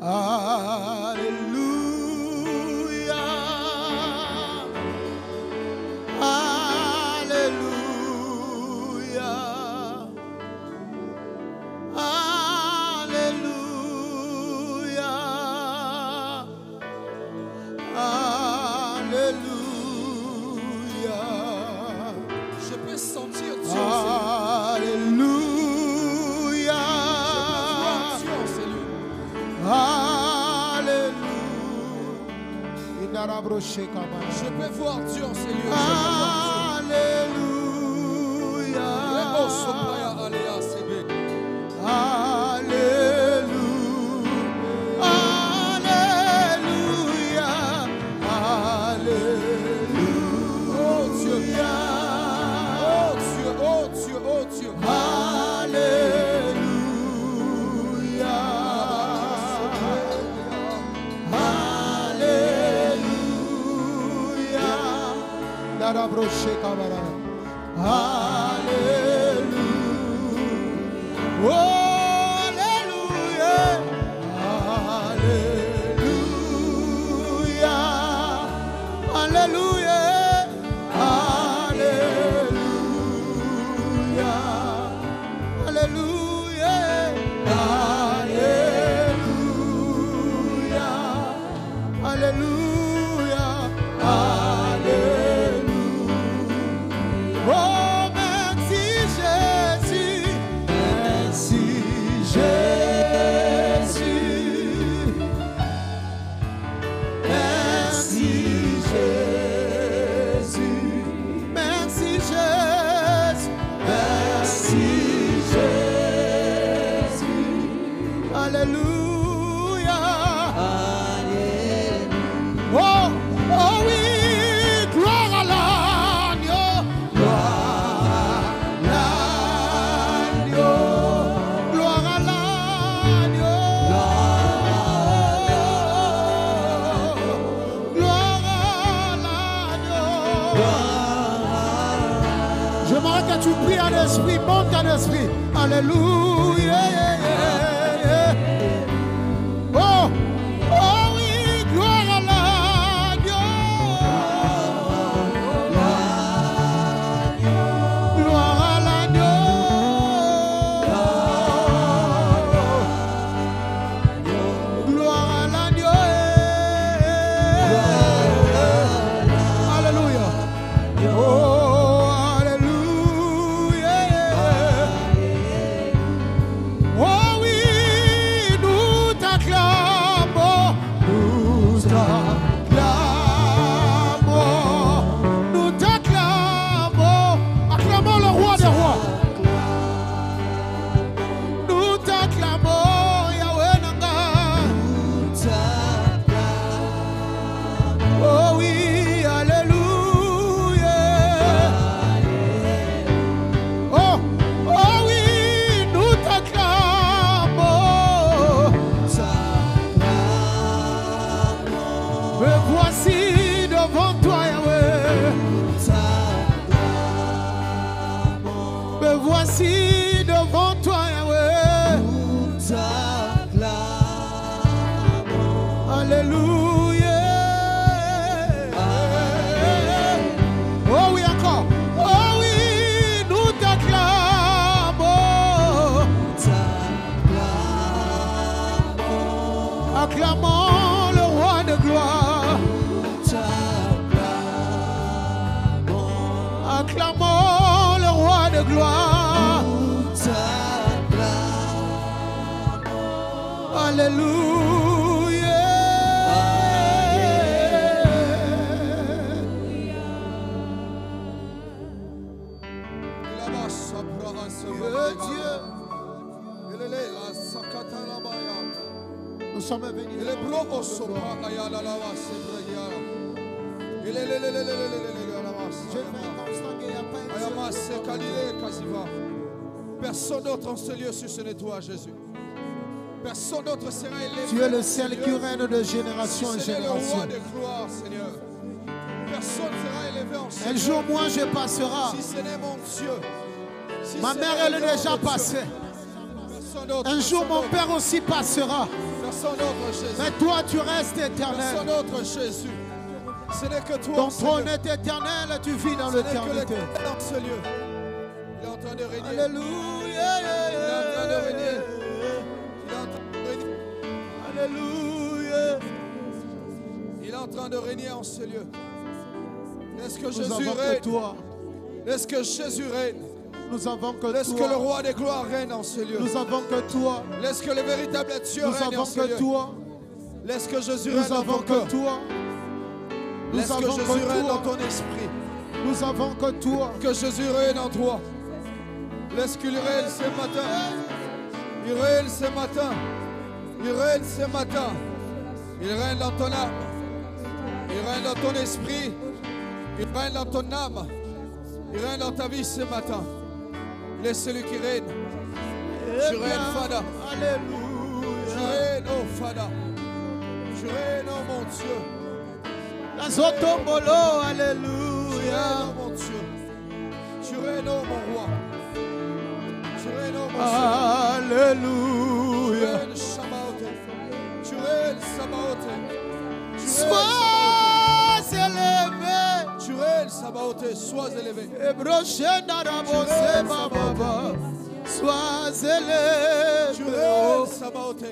Alléluia. Alléluia. Alléluia. Alléluia. Je peux sentir Dieu. Alléluia. Je peux voir Dieu en ces lieux. Alléluia. Alléluia. Alléluia. Alléluia. Oh Dieu. Oh Dieu. Oh Dieu. Oh Dieu. Alléluia. Alléluia. Alléluia. Oh, alléluia. Alléluia. Alléluia. Alléluia. Alléluia. Alléluia. Alléluia. Alléluia. Oh, merci Jésus. Merci Jésus. Merci Jésus. Merci Jésus. Merci Jésus. Alléluia. Oh, oh oui, gloire à l'agneau. Gloire à l'agneau. Gloire à l'agneau. Gloire à l'agneau. J'aimerais que tu pries en esprit, monte en esprit. Alléluia. Oh, oh oui, gloire à l'agneau. Gloire à l'agneau. Gloire à l'agneau. Alléluia. Oh, alléluia. Oh oui, nous t'acclamons. Nous t'acclamons. Nous t'acclamons. Acclamons le roi des rois. Nous t'acclamons, Yahweh Nanga. Oh oui, alléluia. Oh, oh oui, nous t'acclamons. Me voici devant toi, Yahweh. Me voici devant toi, Yahweh. Alléluia. Oh oui, encore. Oh oui, nous t'acclamons. Acclamons le roi de gloire. Acclamons le roi de gloire. Alléluia. Nous sommes venus. Personne d'autre en ce lieu sur ce nettoie, Jésus. Personne d'autre sera élevé. Tu es le seul qui règne de génération en Si ce n'est le génération. roi de gloire, Seigneur. Personne sera élevé en ce Un lieu. jour, moi, je passerai. Si ce n'est mon Dieu. Si Ma ce mère, n'est elle le est déjà nom de Dieu. passée. Personne d'autre. Un jour, Personne mon d'autre. père aussi passera. Personne d'autre, Jésus. Mais toi, tu restes Personne éternel. d'autre, Jésus. Ce n'est que toi, Ton Seigneur. trône est éternel et tu vis dans Ce n'est que l'éternité. l'Éternel dans ce lieu. Il est en train de régner. Alléluia. Il est en train de régner. Il est en train de régner. Alléluia. Il est en train de régner en ce lieu. Laisse que Nous Jésus avons que règne. toi. Laisse que Jésus règne. Nous avons que Laisse que le toi. roi des gloires règne en ce lieu. Nous avons que toi. Laisse que le véritable Dieu Nous règne en avons ce que lieu. toi. Laisse que Jésus Nous règne dans avons ton cœur. que toi. Laisse Nous que avons Jésus que règne dans toi. ton esprit. Nous avons que toi. Que Jésus règne en toi. Laisse qu'il règne ce matin. Il règne ce matin. Il règne ce matin. Il règne dans ton âme. Il règne dans ton esprit. Il règne dans ton âme. Il règne dans ta vie ce matin. Il est celui qui règne. Tu règnes, Fada. Tu Alléluia. règnes, oh Fada. Tu règnes, oh mon Dieu. La zotombolo. Tu règnes, Alléluia. oh mon Dieu. Tu règnes, oh mon roi. Tu règnes, oh mon Dieu. Tu Alléluia. règnes, Sabaoth. Tu règnes, Sabaoth. Tu règnes, Sois élevé. Sabaoth. Tu règnes, Sabaoth. Sois élevé. Ebrochenda rabose baba. Sois élevé. Tu règnes, Sabaoth.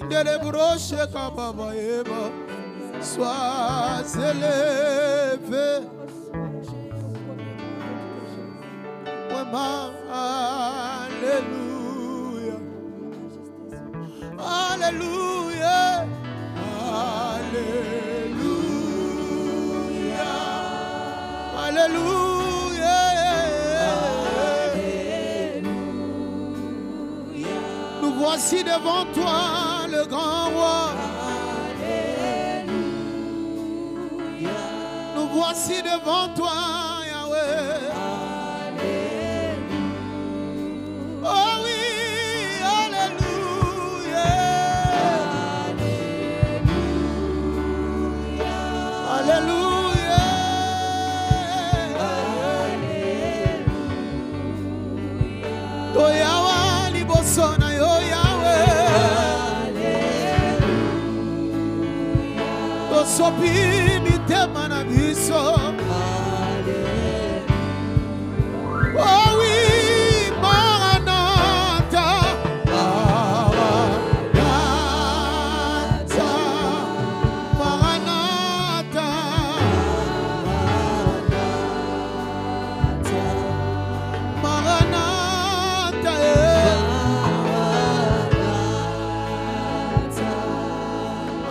Dele broche kababa eba. Sois élevé. Alléluia. Alléluia. Alléluia. Alléluia. Nous voici devant toi, le grand roi. Nous voici devant toi, Yahweh. Oh oui, alléluia. Alléluia. Toyawa liboso na yo Yahweh. Tosopi mitema na biso. Oh oui, Maranatha, Maranatha, Maranatha, Maranatha,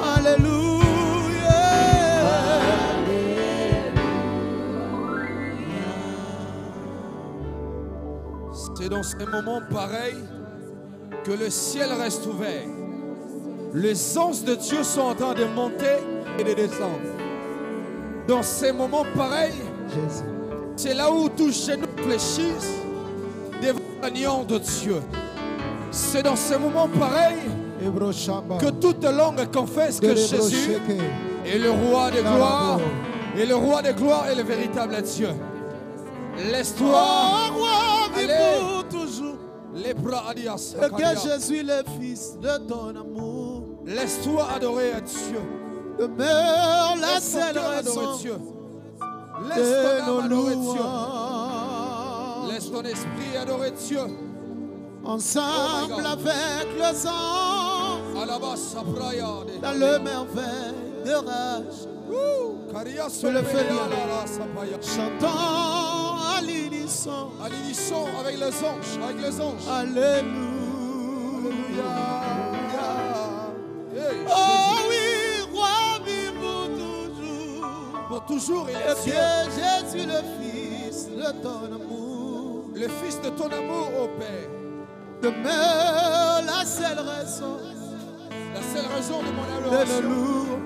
Alléluia. C'est dans ces moments pareils que le ciel reste ouvert. Les anges de Dieu sont en train de monter et de descendre. Dans ces moments pareils, Jésus. c'est là où tous genoux fléchissent devant l'agneau de Dieu. C'est dans ces moments pareils Ebrochamba. que toute langue confesse que Jésus est le roi des gloires. Et le roi des gloires est le véritable Dieu. Laisse-toi Oh, roi, vis aller. pour toujours. Les bras adias. Et que Jésus, le Fils de ton amour, Laisse-toi adorer à Dieu. demeure la Laisse ton seule cœur adorer raison Dieu. de Laisse ton nos âme adorer Dieu. louanges. Laisse ton esprit adorer Dieu. Ensemble avec le sang, Alabas abraya de- dans le merveille de rage, Caria Je le fais bien. la sapaya. chantons à l'unisson. À l'unisson avec les anges, avec les anges. Alléluia. Hey, Oh Jésus. oui, roi, vis pour toujours. Pour toujours, il Et est Dieu. que Jésus, le Fils de ton amour, Le Fils de ton amour, ô Père. demeure la seule raison La seule raison de mon de nos adoration. louanges.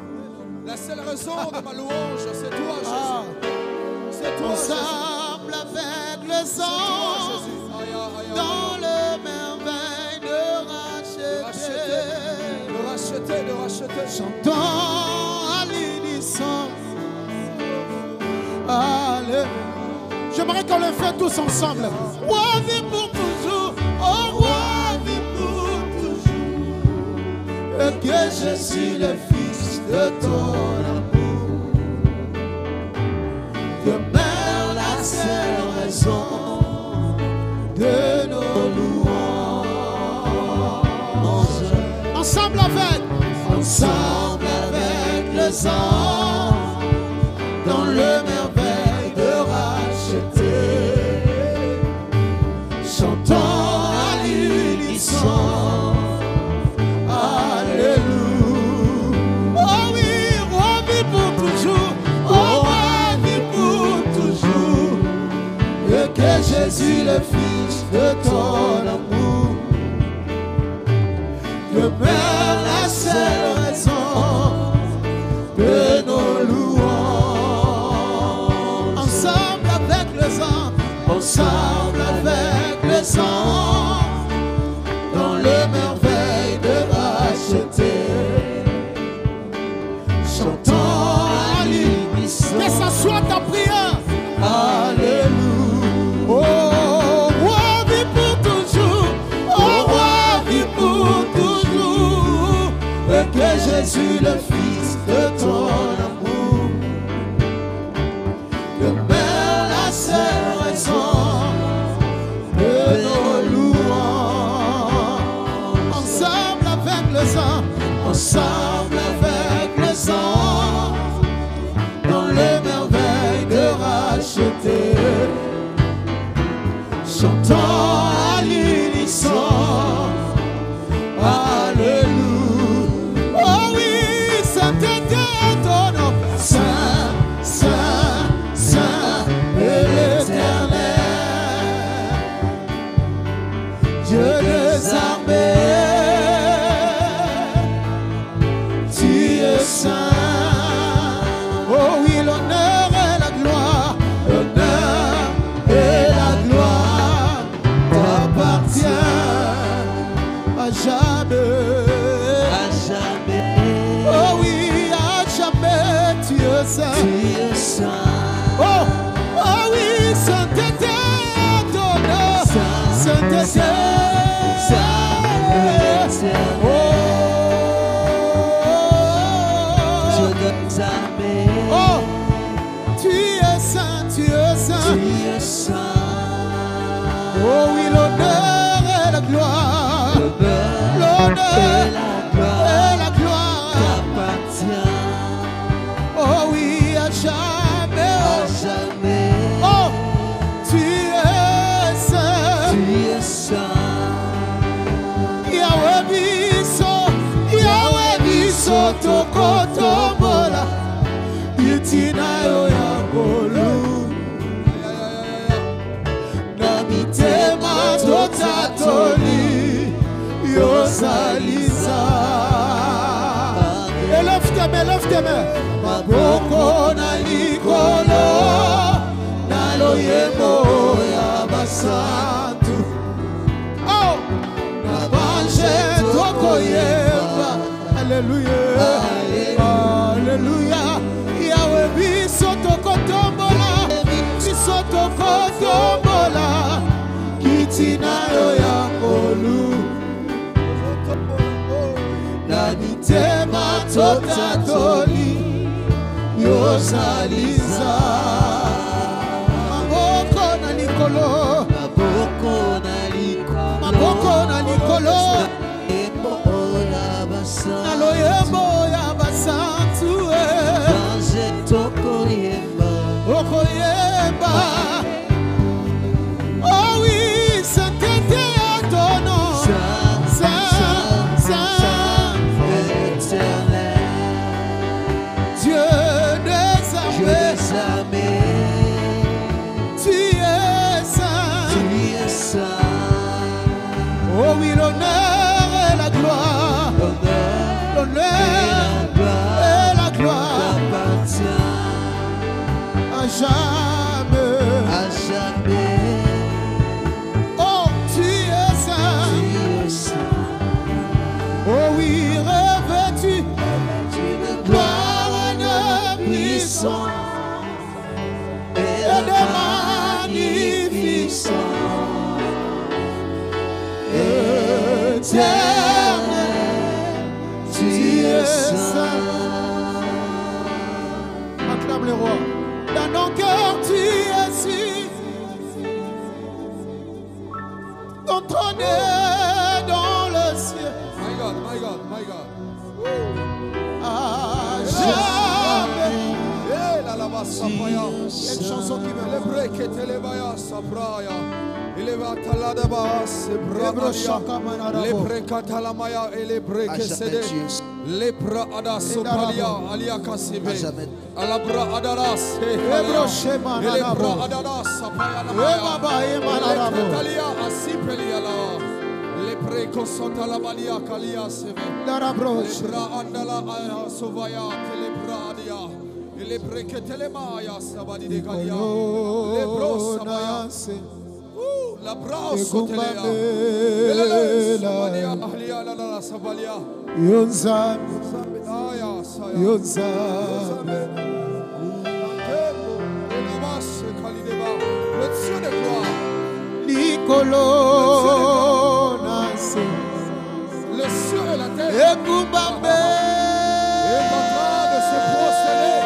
La seule raison de ma louange, c'est toi, Ah. Jésus. C'est toi, Jésus. Ensemble avec le C'est toi, sang, Jésus. Aïe, aïe, aïe, dans aïe. le merveille de racheter. De racheter. Chantons à l'unisson. Allez. J'aimerais qu'on le fasse tous ensemble. Roi vit pour toujours. Oh, roi vit pour toujours. et que je suis le Fils de ton amour. Demeure la seule raison de nos louanges. Ensemble avec Le sang, dans le merveille de racheter, chantons à l'unisson, alléluia. oh oui, roi vit pour toujours, Oh, vie pour toujours, et que Jésus, le Fils de ton amour, demeure la seule raison de nos louanges. ensemble avec le sang, Ensemble avec le sang, dans le merveille de racheter, chantons à l'unisson, que ça soit ta prière. alléluia. Oh, roi vit pour toujours, oh, roi vit pour toujours. Et que Jésus, le Fils de ton amour, demeure la seule raison de nos louanges. Ensemble avec le sang, Ensemble avec le sang, dans les merveilles de racheter, chantons à l'unisson, alléluia. oh oui, sainteté à ton nom. Saint, Saint, Saint est l'Éternel, Dieu des armées, tu es saint. Oh oui, l'honneur et la gloire, L'honneur et la gloire t'appartiennent à jamais. à jamais. Oh oui, à jamais, tu es saint. Tu es saint. Oh, oh oui, sainteté à ton nom. Sainteté. Oh, oh, tu es saint, tu es saint. Oh oui, l'honneur et la gloire, l'honneur et la gloire. Oh oui, à jamais. Oh, tu es saint. Yahweh biso tokotombola itina yo ya ngolu na mitema totatoli yosaliza. Élève tes mains. Maboko na likolo na loyembo ya basantu. Oh, na bange tokoyeba. Alléluia, alléluia. Yahweh biso tokotombola, biso tokotombola. Kitina yo ya ngolu na mitema totatoli yosaliza. Maboko na likolo, maboko na likolo na loyembo ya basantu. Okoyemba. Oh oui, sainteté à ton nom. Saint, Saint, Dieu des armées. Tu es saint. Oh oui, l'honneur et la gloire, l'honneur et la gloire à jamais. Oh, tu es saint. Oh oui, revêtu de gloire et de puissance et de magnificence. Éternel, tu es saint. Acclame le roi. Dans nos cœurs, tu es ici. Ton trône est dans le ciel. My God, my God, my God. À jamais. Eh, la lava sapaya. Il y a une chanson qui me Le break et le baya sapraya. Il va talada ba sebradia. Le brekata maya et le breke sede. Le bra ada sopalia alia kasibe. Alabra adaras. Le bra adaras sapaya la maya. Le talia asipelia la. Le breko sota la balia kalia sebe. Le bra andala sovaya le bra adia. Le breke telemaya sabadi de kalia. Le bro sabaya. La brasa telea. Elele sabalia ahlia la la sabalia. Yonzam, Aya saya. Yonzam. Le Dieu de gloire. Nicolo Nase. Le ciel et la terre Ekumbambe. est en train de se prosterner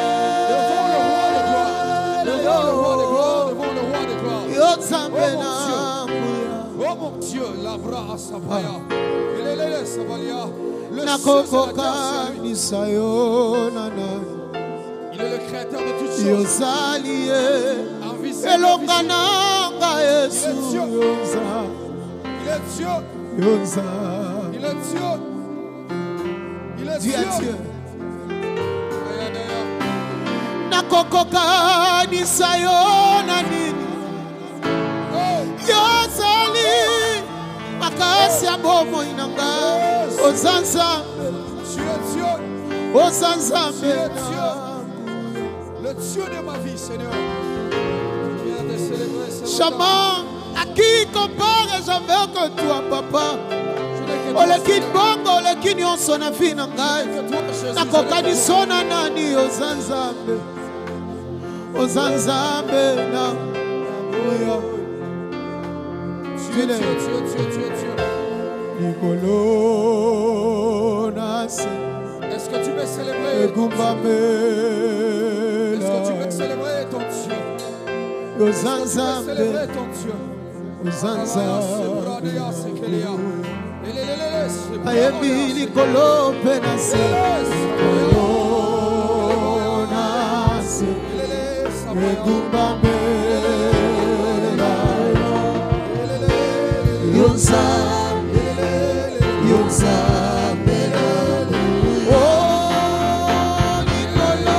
devant le roi de gloire. Devant le roi de gloire. Devant le roi de gloire. Yonzambe Oh mon Dieu, la bra sapaya. Il est le sabalia. Le ciel et la Nakokoka terre, c'est lui. Nisayonana. Il est le créateur de toutes choses. Yozalie. Invisible, Elokananga Yesu. Yonza. il est Dieu. Yonza. Il est Dieu. Il est Dieu Dieu. est Dieu. Aya, aya. Nakokoka Nisayona nini. Oh, Yozali makasi ya bomo inanga ozanza tu es Dieu. ozanza Tu es Dieu. Le Dieu de ma vie, Seigneur. Viens de célébrer ce matin. Chama à qui compare j'avais que toi papa Je n'ai que toi, oleki bongo oleki nyonso na vie na ngai que toi, Jésus. nakokaniso na nani ozanzambe ozanzambe na oya Tu es Dieu, tu es Dieu, tu es Dieu. Nikolo nase Est-ce que tu veux célébrer? Ekumbambe Est-ce que tu veux célébrer ton Dieu? Tu veux célébrer ton Dieu? Ayemi likolo pe na se nase Ekumbambe Yonzambe Yonzambe Oh likolo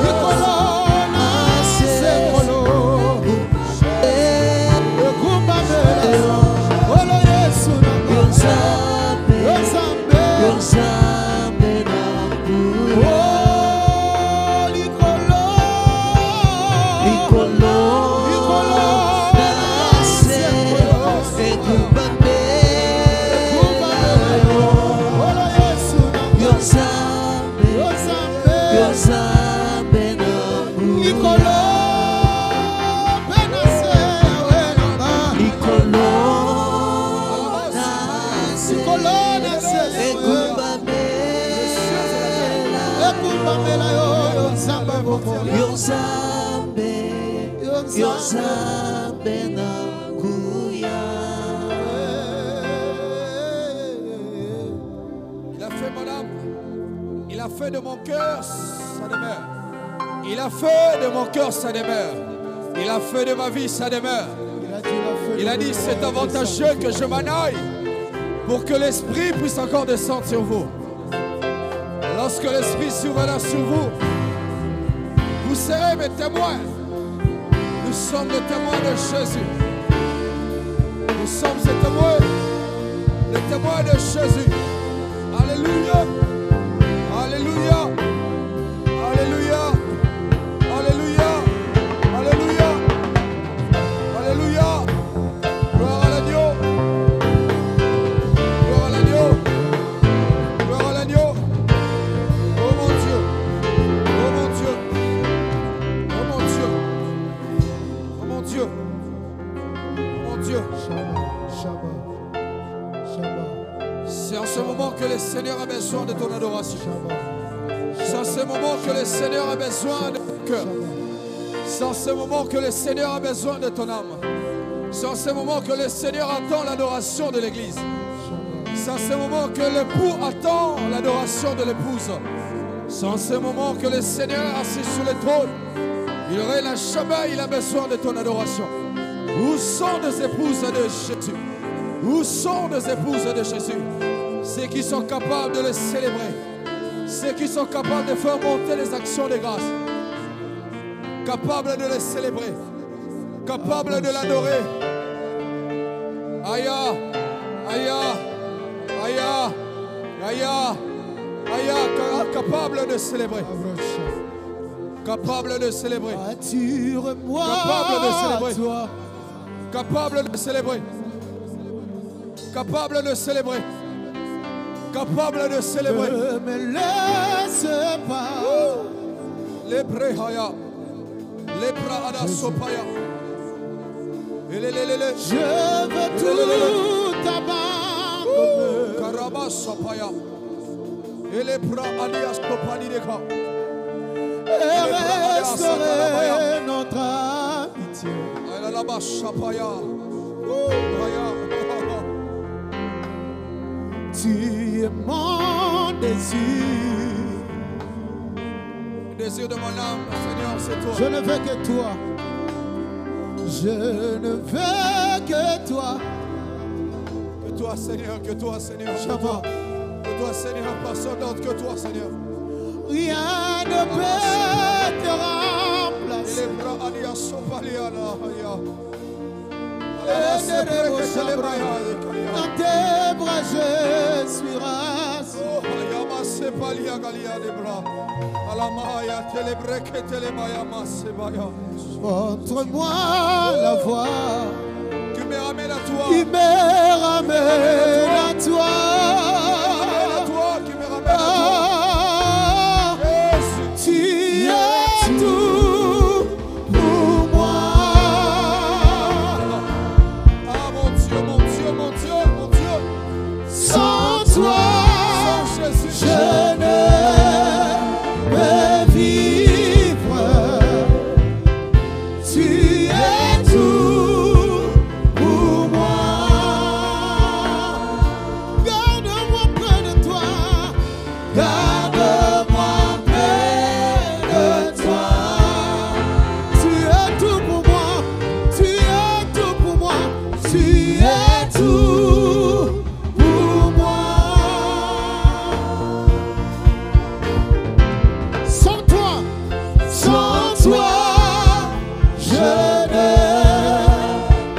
Likolo nase Ekumbambe Olo Yesu nanga Yonzambe Oh likolo Likolo nase Ekumbambe Olo Yesu nanga Yonzambe Likolo penase wenanga Likolo nase Ekumbambe la yo Yonzambe bomo Il a fait mon âme. Il a fait de mon cœur sa demeure. Il a fait de mon cœur sa demeure. Il a fait de ma vie sa demeure. Il a dit c'est avantageux que je m'en aille pour que l'Esprit puisse encore descendre sur vous. Lorsque l'Esprit surviendra sur vous, vous serez mes témoins. Nous sommes les témoins de Jésus. Nous sommes les témoins de Jésus. Alléluia. Alléluia. Alléluia. Alléluia. Alléluia. Alléluia. Gloire à l'agneau. Gloire à l'agneau. Gloire à l'agneau. Oh mon Dieu. Oh mon Dieu. Oh mon Dieu. Oh mon Dieu. Oh mon Dieu. C'est en ce moment que le Seigneur a besoin de ton adoration. C'est en ce moment que le Seigneur a besoin de ton cœur. C'est en ce moment que le Seigneur a besoin de ton âme. C'est en ce moment que le Seigneur attend l'adoration de l'Église. C'est en ce moment que l'époux attend l'adoration de l'épouse. C'est en ce moment que le Seigneur assis sur le trône, il règne à jamais, il a besoin de ton adoration. Où sont les épouses de Jésus? Où sont les épouses de Jésus? Ceux qui sont capables de le célébrer. Ceux qui sont capables de faire monter les actions de grâce. Capables de le célébrer. Capables de l'adorer. Aya, aya, aya, aya, aya, capable de célébrer. Capable de célébrer. Attire-moi Capable de célébrer. à toi. Capable de célébrer. Capable de célébrer. Capable de célébrer. Ne me laisse pas. Les brehaya. Les brahada sopaya. Je veux tout abandonner. Karaba sopaya. Et les brahalias sopanideka. Et restaurer notre amitié. Alalaba sapaya. Tu es mon désir. Le désir de mon âme, Seigneur, c'est toi. Je ne veux que toi. Je ne veux que toi. Que toi, Seigneur, que toi, Seigneur. Que Shabbat. toi, que toi, Seigneur, personne d'autre que toi, Seigneur. Rien ne peut te Et remplacer. les bras alias sopalia la haya. Dans tes bras je suis rasé. Oh, ayama sepalia galia les bras. Alamaya telebreke telemayama sebaya. Montre-moi la voie Tu me ramènes à toi. qui me ramène à toi. Ramène à toi, qui me ramène à toi. Ah, Jésus. tu es tout pour moi. Ah mon Dieu, mon Dieu, mon Dieu, mon Dieu. Sans toi, Sans Jésus, je ne peux vivre. Tu es tout pour moi. Garde-moi près de toi. Garde-moi près de toi. Tu es tout pour moi. Tu es tout pour moi. Tu es tout pour moi. Sans toi, je ne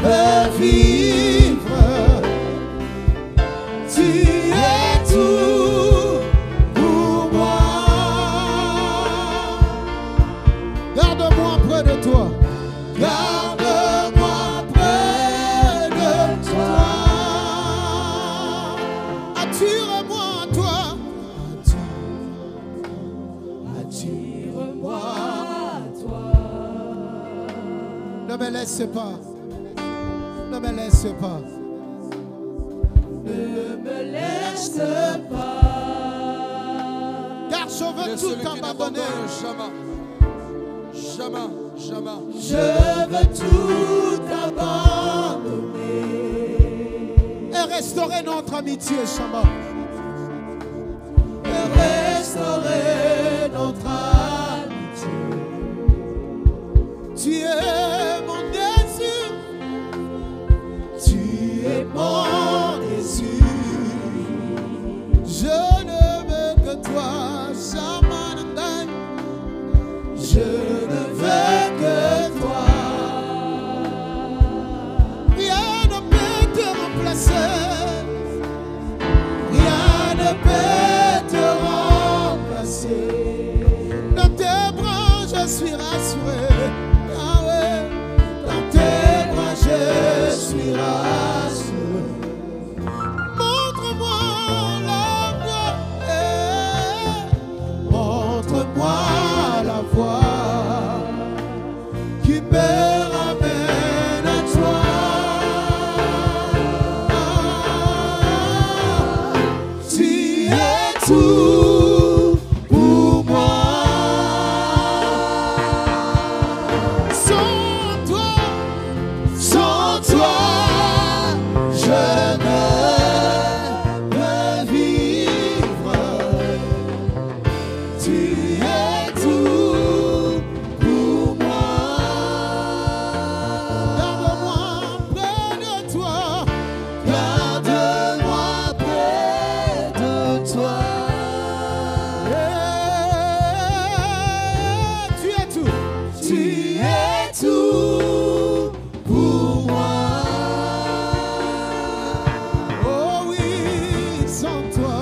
peux vivre. Tu es tout pour moi. Garde-moi près de toi. Garde-moi près de toi. Attire-moi à toi. Attire-moi à toi. Ne me laisse pas. Ne me laisse pas. Ne me laisse pas. Car je il est veux celui tout qui abandonner. n'abandonne jamais. Jamais, jamais. Je veux tout abandonner et restaurer notre amitié, Shabbat. Et restaurer notre amitié. Tu es mon désir. Tu es mon désir. Je ne veux que toi, Shamanandai. Je ne veux que toi. Rien ne peut te remplacer. Rien ne peut te remplacer. tout pour moi. Sans toi, je ne peux vivre. Tu es tout pour moi. Garde-moi près de toi. Garde-moi près de toi. Tu es tout. Tu es tout pour moi. Oh oui, sans toi,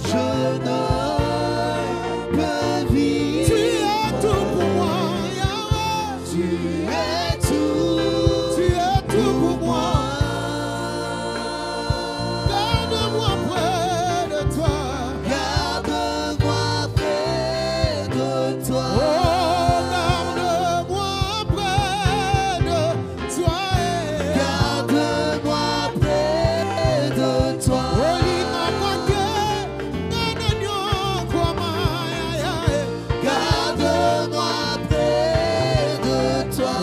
je ne peux vivre. Tu es tout pour moi, Yahweh. Tu es tout pour moi. Garde-moi près de toi. Garde-moi près de toi. Oh, garde-moi près de toi. Garde-moi près de toi. Garde-moi près de toi.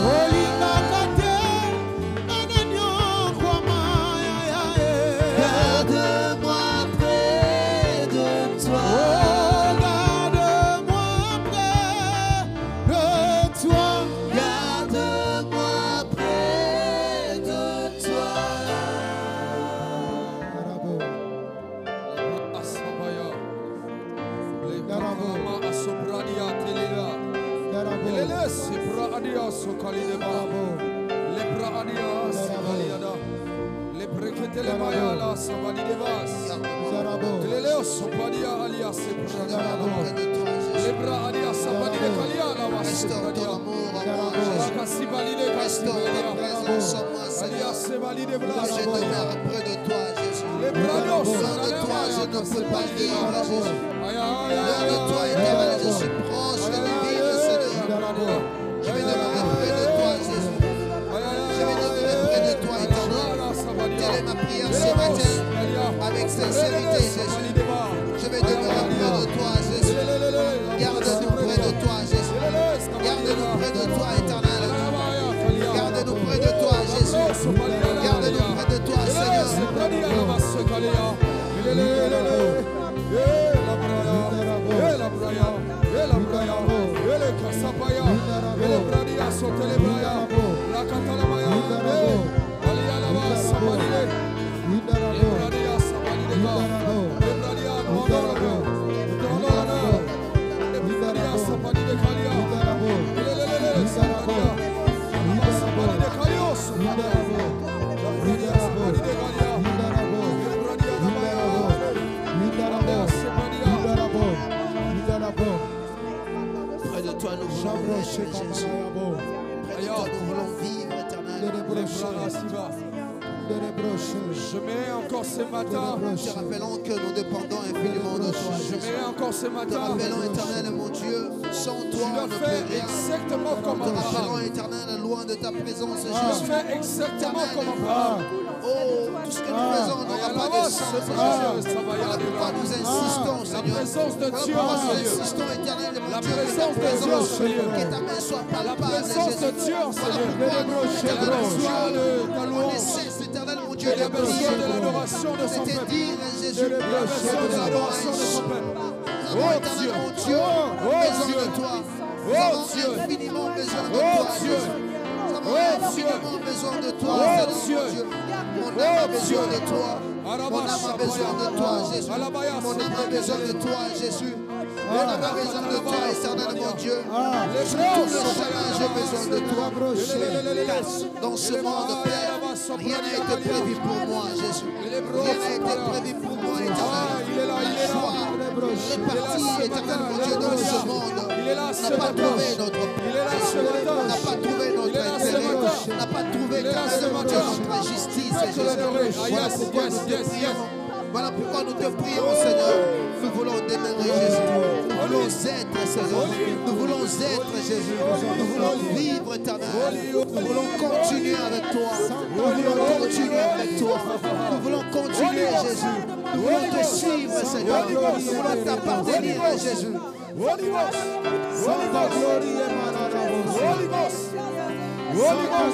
Garde-moi près de toi. Garde-moi près de toi. Asabaya. Lebrama asobradia telela. Elele sebradia sokalideba. Lebradia sabaliada. Lebreketele bayala sabalidevas. Elele sopadia alia sebradia. Lebradia sabalide kaliala wasobradia. Rakasibalide kasibalia. Alia sebalide Je blas. demeure près de toi, Jésus. Lebradio Loin de toi, je ne peux pas vivre, Jésus. Loin de toi, éternel, je suis proche de vivre, Seigneur. Je vais demeurer près de toi, Jésus. Je vais demeurer près de toi, éternel. Telle est ma prière ce matin, avec sincérité, Jésus. Je vais demeurer près de toi, Jésus. Garde-nous près de toi, Jésus. Garde-nous près de toi, éternel. Garde-nous près de toi, Jésus. Garde-nous près de toi, Seigneur. Près de toi, nous voulons être, Jésus. Près de toi, nous voulons vivre, éternel. Je mets encore ce matin. Te rappelons que nous dépendons infiniment de toi. Je mets encore ce Te matin. rappelons, éternel, mon Dieu, sans Tu toi, on l'as ne peut fait rien. exactement comme Te rappelons, Abraham. éternel, loin de ta présence, Tu l'as Jésus. fait exactement comme Abraham. Oh, tout ce que nous faisons n'aura pas de sens, Jésus. Voilà pourquoi nous insistons, La Seigneur. présence de Voilà Dieu, pourquoi nous Seigneur. insistons, éternel, mon La Dieu, que ta présence de Dieu, présence, Seigneur. que ta main soit La palpable, présence de Jésus. Dieu, Voilà Seigneur. pourquoi nous, éternel, mon Reçois Dieu, ta on louange. cesse, éternel, mon Dieu, Il a de besoin prier, de l'adoration de de son te peuple. dire, Jésus, Il a besoin de nous avons l'adoration de son peuple. nous avons, éternel, mon Dieu, besoin de toi. Nous avons Dieu. infiniment besoin de Oh, toi, Dieu. Jésus. Nous avons Oh, infiniment besoin de toi, Oh, Seigneur, mon Dieu. Dieu. Mon âme a besoin de toi. Mon Arabas, âme a besoin de toi, Jésus. Alabaya, Mon âme a besoin de toi, Jésus. Mon âme a besoin de toi, éternel, mon Dieu. Sur tout le chemin, j'ai besoin de toi. Dans ce monde, Père, rien n'a été prévu pour moi, Jésus. Rien n'a été prévu pour moi, éternel. La joie répartie, éternel, mon Dieu, dans ce monde n'a pas trouvé notre n'a pas trouvé notre intérêt, n'a pas trouvé, éternel, mon Dieu, notre justice, Jésus. Voilà pourquoi nous te prions, Seigneur. Nous voulons demeurer, Jésus. Nous voulons être, Seigneur. Nous voulons être, Jésus. Nous voulons vivre, éternel. Nous voulons continuer avec toi. Nous voulons continuer avec toi. Nous voulons continuer, Jésus. Nous voulons te suivre, Seigneur. Nous voulons t'appartenir, Jésus. Holy Ghost. Holy Ghost. Holy Ghost. Holy Ghost.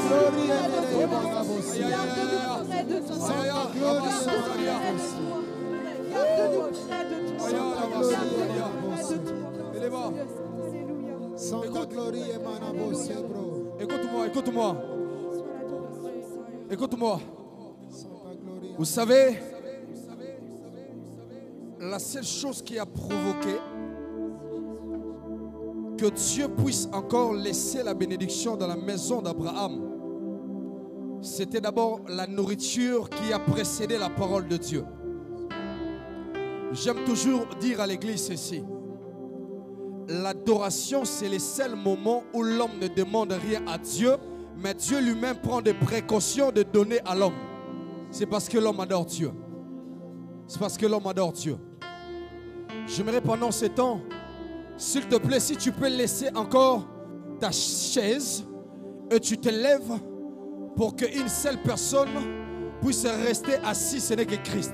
Écoute-moi, écoute-moi. Écoute-moi. Vous savez, la seule chose qui a provoqué que Dieu puisse encore laisser la bénédiction dans la maison d'Abraham, c'était d'abord la nourriture qui a précédé la parole de Dieu. J'aime toujours dire à l'église ceci: l'adoration, c'est le seul moment où l'homme ne demande rien à Dieu, mais Dieu lui-même prend des précautions de donner à l'homme. C'est parce que l'homme adore Dieu. C'est parce que l'homme adore Dieu. J'aimerais pendant ce temps, s'il te plaît, si tu peux laisser encore ta chaise et tu te lèves pour qu'une seule personne puisse rester assise, ce n'est que Christ.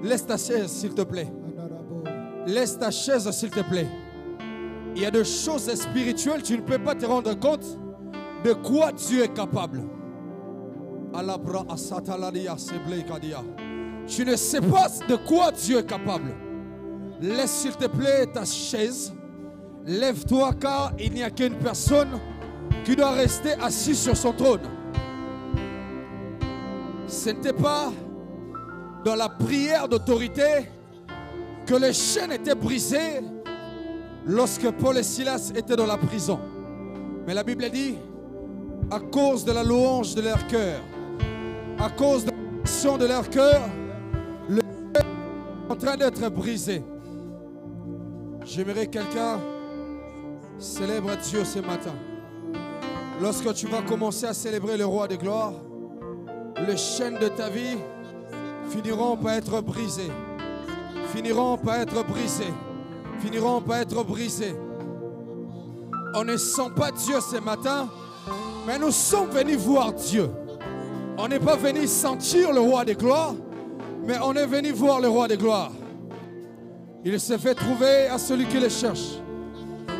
Laisse ta chaise, s'il te plaît. Laisse ta chaise, s'il te plaît. Il y a des choses spirituelles, tu ne peux pas te rendre compte de quoi Dieu est capable. Tu ne sais pas de quoi Dieu est capable. Laisse, s'il te plaît, ta chaise. Lève-toi, car il n'y a qu'une personne qui doit rester assise sur son trône. Ce n'était pas dans la prière d'autorité que les chaînes étaient brisées lorsque Paul et Silas étaient dans la prison. Mais la Bible dit, à cause de la louange de leur cœur, à cause de l'action de leur cœur, le cœur est en train d'être brisé. J'aimerais que quelqu'un célèbre Dieu ce matin. Lorsque tu vas commencer à célébrer le roi de gloire, les chaînes de ta vie finiront par être brisées. Finiront par être brisées. Finiront par être brisées. On ne sent pas Dieu ce matin, mais nous sommes venus voir Dieu. On n'est pas venu sentir le roi de gloire, mais on est venu voir le roi de gloire. Il se fait trouver à celui qui le cherche.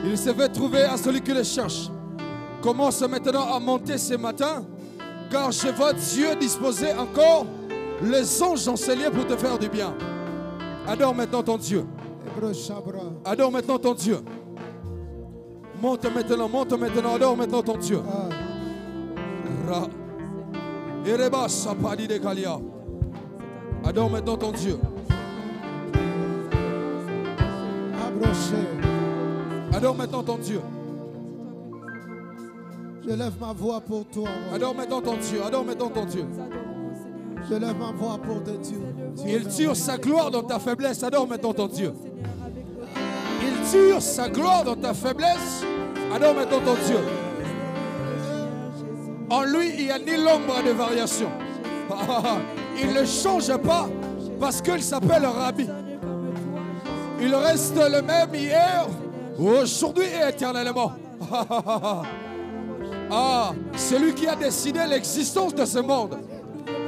Il se fait trouver à celui qui le cherche. Commence maintenant à monter ce matin, car je vois Dieu disposer encore les anges en ces lieux pour te faire du bien. Adore maintenant ton Dieu. Adore maintenant ton Dieu. Monte maintenant, adore maintenant ton Dieu. Adore maintenant ton Dieu. Adore maintenant ton Dieu. Je lève ma voix pour toi. Adore maintenant ton Dieu. Adore maintenant ton Dieu. Je lève ma voix pour te Dieu. Il tire sa gloire dans ta faiblesse. Adore maintenant ton Dieu. Il tire sa gloire dans ta faiblesse. Adore maintenant ton Dieu. En lui, il n'y a ni l'ombre de variation. Il ne change pas parce qu'il s'appelle Rabbi. Il reste le même hier, aujourd'hui et éternellement. Celui qui a décidé l'existence de ce monde,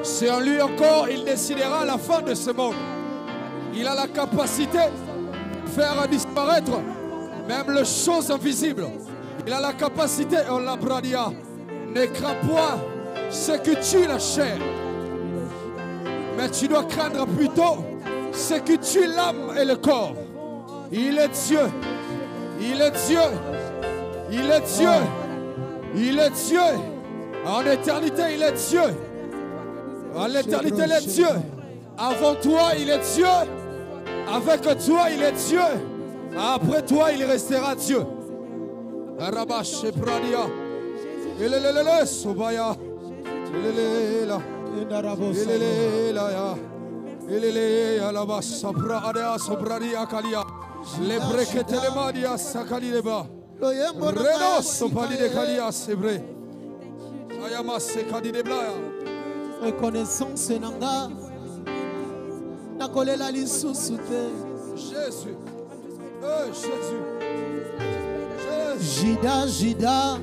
c'est en lui encore, il décidera la fin de ce monde. Il a la capacité de faire disparaître même les choses invisibles. Il a la capacité, on l'a bradia, ne crains point ce que tue la chair, mais tu dois craindre plutôt ce qui tue l'âme et le corps. Il est Dieu. Il est Dieu. Il est Dieu. Il est Dieu. En éternité, il est Dieu. En l'éternité, il est Dieu. Avant toi, il est Dieu. Avec toi, il est Dieu. Après toi, il restera Dieu. Arabash Pradia. Il est Sobaya. Il est là. Il est là. Sapra Adea Sobradia Kalia. Les Breketelemadia Sakalideba. Renos Sopali de Kalia Sebre. Ayama Sekadi de Blaya. Reconnaissance Nanga. Nakolela lisusu te. Jésus. Jésus. Jida.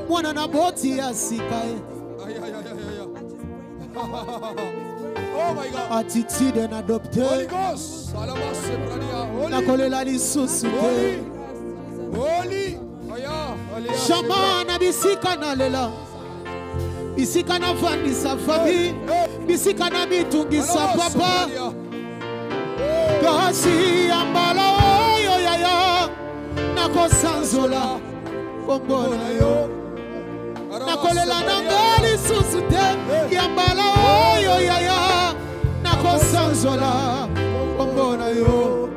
Mwana na boti ya sikae. Oh my God. Attitude d'adopter. Holy Ghost. Alabase pradia. Nakolela lisusu Holy. te. Holy. Aya. Aya. Shamana bisika nalela. Bisika na vandisa famille. Bisika na mitungisa papa. Kasi ambala oyo yaya. Nakosanzola. Bombona yo. Nakolela nangali lisusu te. Yambala oyo yaya. Nakosanzola. Bombona yo.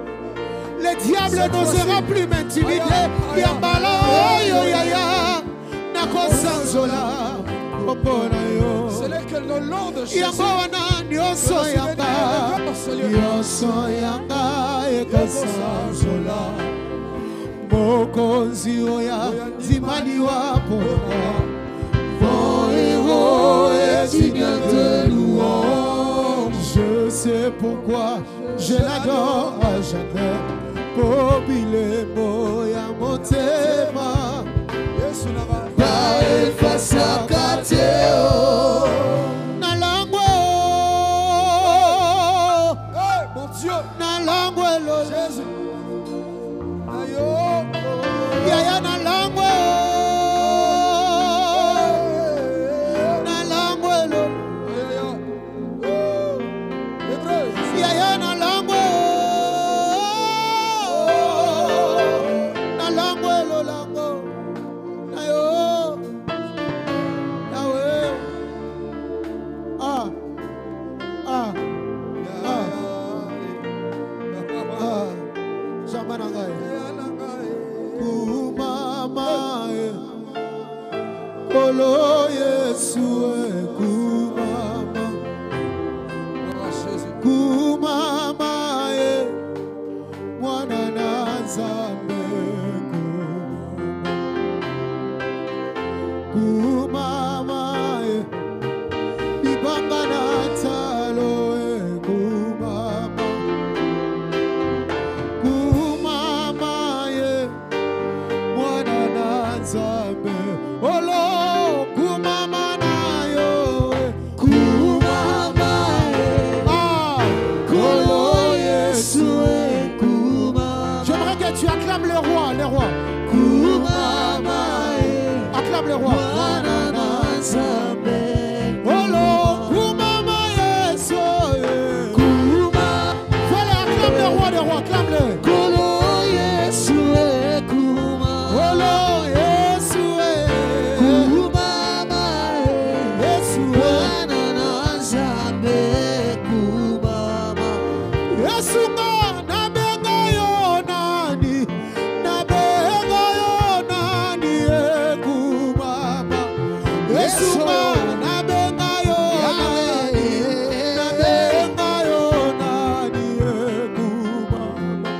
Le diable n'osera plus m'intimider. Yambala oyo yaya. Nakosanzola. C'est là que le nom de Jésus. Yoso yanga ekosanzola. Mokonzi oya zimani wapona. Mon héros est digne de louange. Je sais pourquoi je l'adore à jamais. Mobile moya motema. Bae face à Kateo. Nalangwe. Hey, mon Dieu. Nalangwe lo. Jésus. Ayo. Yaya nalangwe. Nalangwe lo. Hébreu. Yaya nalangwe. Nalangwe lo lango. Ayo. Yahweh. Ah. Ah. Ah. Jamanangai. Kumama. Kolo Yesu kumama. Kumama. Mwana na Nzambe. Kumama. Ibanga na talo. Kumama. Kumama. Mwana na Nzambe. Olo kumama na yo. Kumama. Ah. Kolo Yesu kumama. J'aimerais que tu acclames le roi, le roi. Kumama. Acclame le roi. Mwana na Nzambe. Olo kumama Yesu. Kumama. Voilà, acclame le roi, acclame-le. Kolo Yesu kumama. Olo Yesu kumama. Yesu mwana na Nzambe kumama. Yesu na benga yo nani. Na benga yo nani kumama. Yesu na benga yo nani. Na benga yo nani kumama.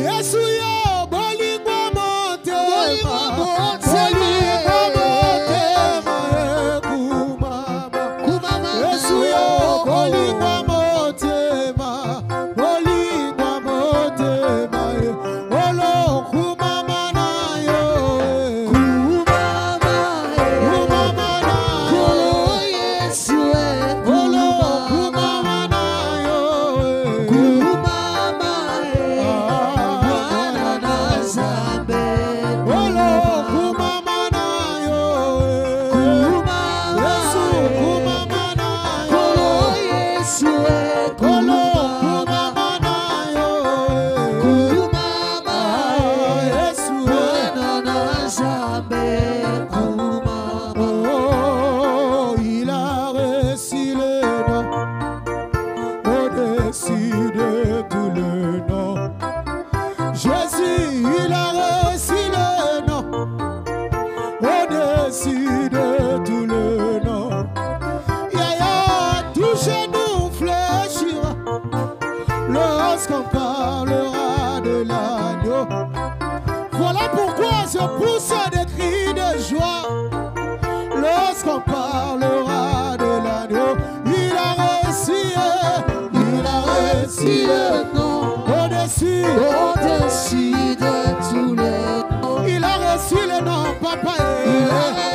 Yesu yo bolingwa motema. Bolingwa motema kumama. Yesu yo bolingwa motema. Bolingwa motema. Olo kumama na yo. Kumama na yo. Yesu olo kumama na yo. Kumama mwana na Nzambe. Olo kumama na yo. Yesu kumama na yo. Yesu olo kumama na yo. Yesu mwana na Nzambe. Oh, il a reçu le nom au-dessus de tout le nom. Jésus, il a reçu le nom au-dessus de tout le nom. Yaya, tout genou fléchira lorsqu'on parlera de l'agneau. Voilà pourquoi je pousse des cris de joie lorsqu'on parlera de l'agneau. Il a reçu le nom au-dessus de tous les noms. Il a reçu le nom, papa. Il a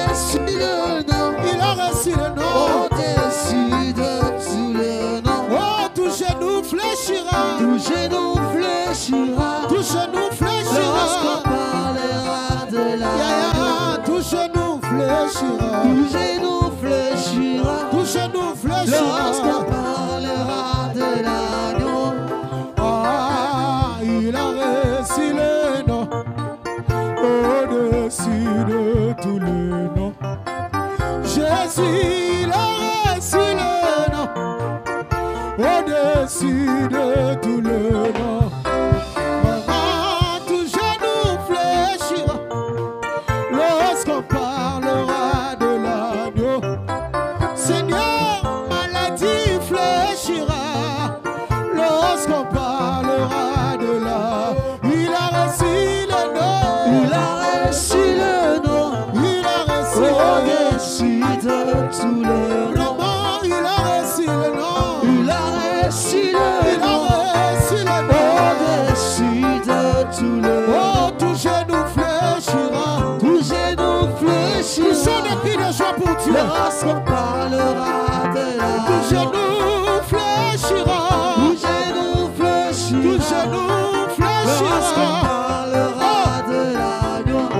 reçu le nom. Il a reçu le nom au-dessus de tout genou fléchira. Tout genou fléchira. Lorsqu'on parlera de l'agneau. Tout genou fléchira. Tout genou fléchira. Tout genou fléchira. Lorsqu'on parlera de l'agneau. Ah, il a reçu le nom au-dessus de tous les noms. Jésus, il a reçu le nom au-dessus de tous les noms. Maman, tout genou fléchira lorsqu'on parlera de l'agneau. Seigneur, maladie fléchira lorsqu'on parlera de l'agneau. Il a reçu le nom. Il a reçu le nom. Il a reçu au-dessus de tous les noms. Maman, il a reçu le nom. Il a reçu le nom. Au-dessus de tous les noms. Oh, tout genou fléchira. Tout genou fléchira. Tout son cri de joie pour Dieu. Lorsqu'on parlera de l'agneau. Tout genou fléchira. Tout genou fléchira. Tout genou fléchira. Lorsqu'on parlera de l'agneau. Oh,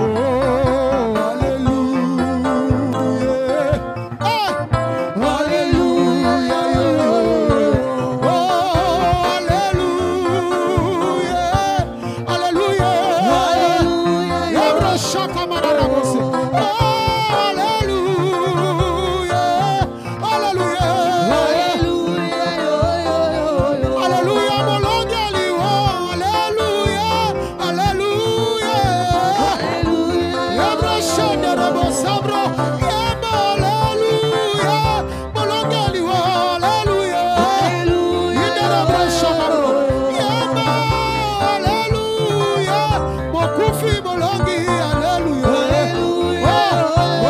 alléluia. Hey. Alléluia. Oh, alléluia. Alléluia. Alléluia. Yabra shaka manana mose. Alléluia. Alléluia. Alléluia, mon longue liwa. Alléluia. Alléluia. Yabra shanda rabo sabro. Yaba alléluia. Mon longue liwa. Alléluia. Yinda rabo shabaro. Yaba alléluia. Mon kufi mon longue. Alléluia. Oh,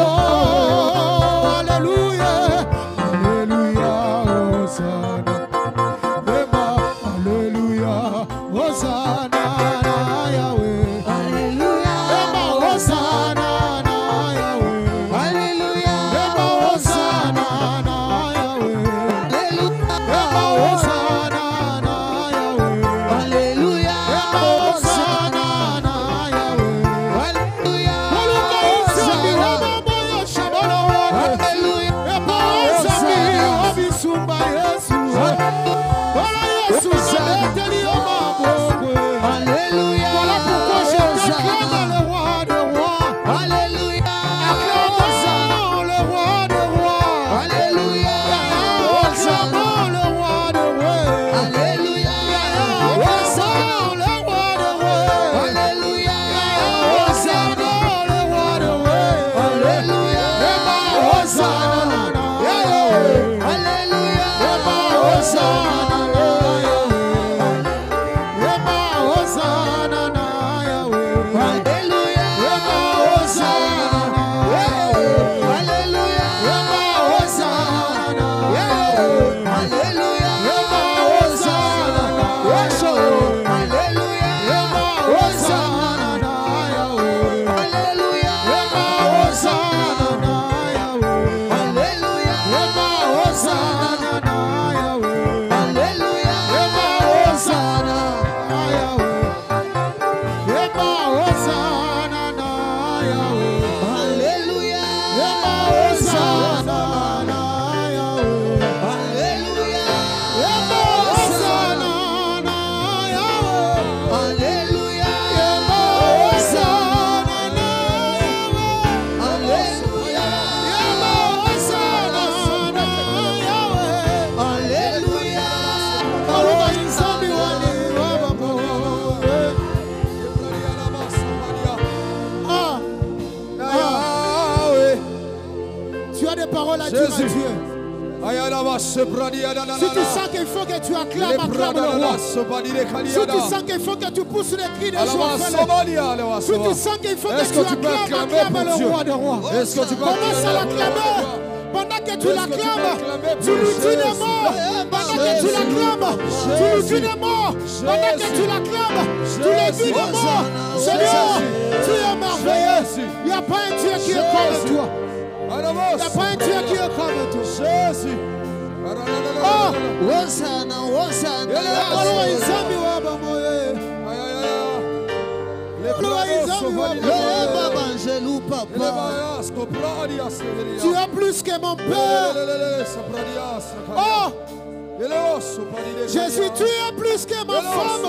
alléluia. Alléluia. Hosanna. Eba, alléluia. Hosanna na Yahweh. Eba, Hosanna na Yahweh. Eba, Hosanna na Yahweh. Eba, Hosanna na Yahweh. Eba, Hosanna na Yahweh. Oluka Isabi, Eba, Boya Shabala Wade. Eba, Isabi, Obisumba Yesu. Voilà Yesu, Zabeteli Omabokwe. Voilà pourquoi je t'acclame le roi des rois. Acclamons le roi des rois. Acclamons le roi des rois. Acclamons le roi des rois. Acclamons le roi des rois. Eba Hosanna na Yahweh. Eba Hosanna na Yahweh. Eba Hosanna na Yahweh. Eba Hosanna na Yahweh. Eba Hosanna na Yahweh. Eba Hosanna na Yahweh. Eba Hosanna na Yahweh. Eba Hosanna na Yahweh. Eba Hosanna na Yahweh. Eba Hosanna na Yahweh. Eba Hosanna na Yahweh. Eba Hosanna na Yahweh. Eba Hosanna na Yahweh. Eba Hosanna na Tu as des paroles à dire à Jésus. Dieu. Si tu sens qu'il faut que tu acclames, acclame le roi. Si tu sens qu'il faut que tu pousses les cris de joie, fais-le. Si tu sens qu'il faut que tu acclames, acclame le roi des rois. Commence à l'acclamer. Pendant que tu l'acclames, tu lui dis des mots. Pendant que tu l'acclames, tu lui dis des mots. Pendant que tu l'acclames, tu lui dis des mots. Seigneur, tu es merveilleux. Il n'y a pas un Dieu qui est comme toi. Il n'y a pas un Dieu qui est comme toi. Jésus. Oh, Hosanna, Hosanna. Papa. Tu es plus que mon père. Oh, Jésus, tu es plus que ma femme.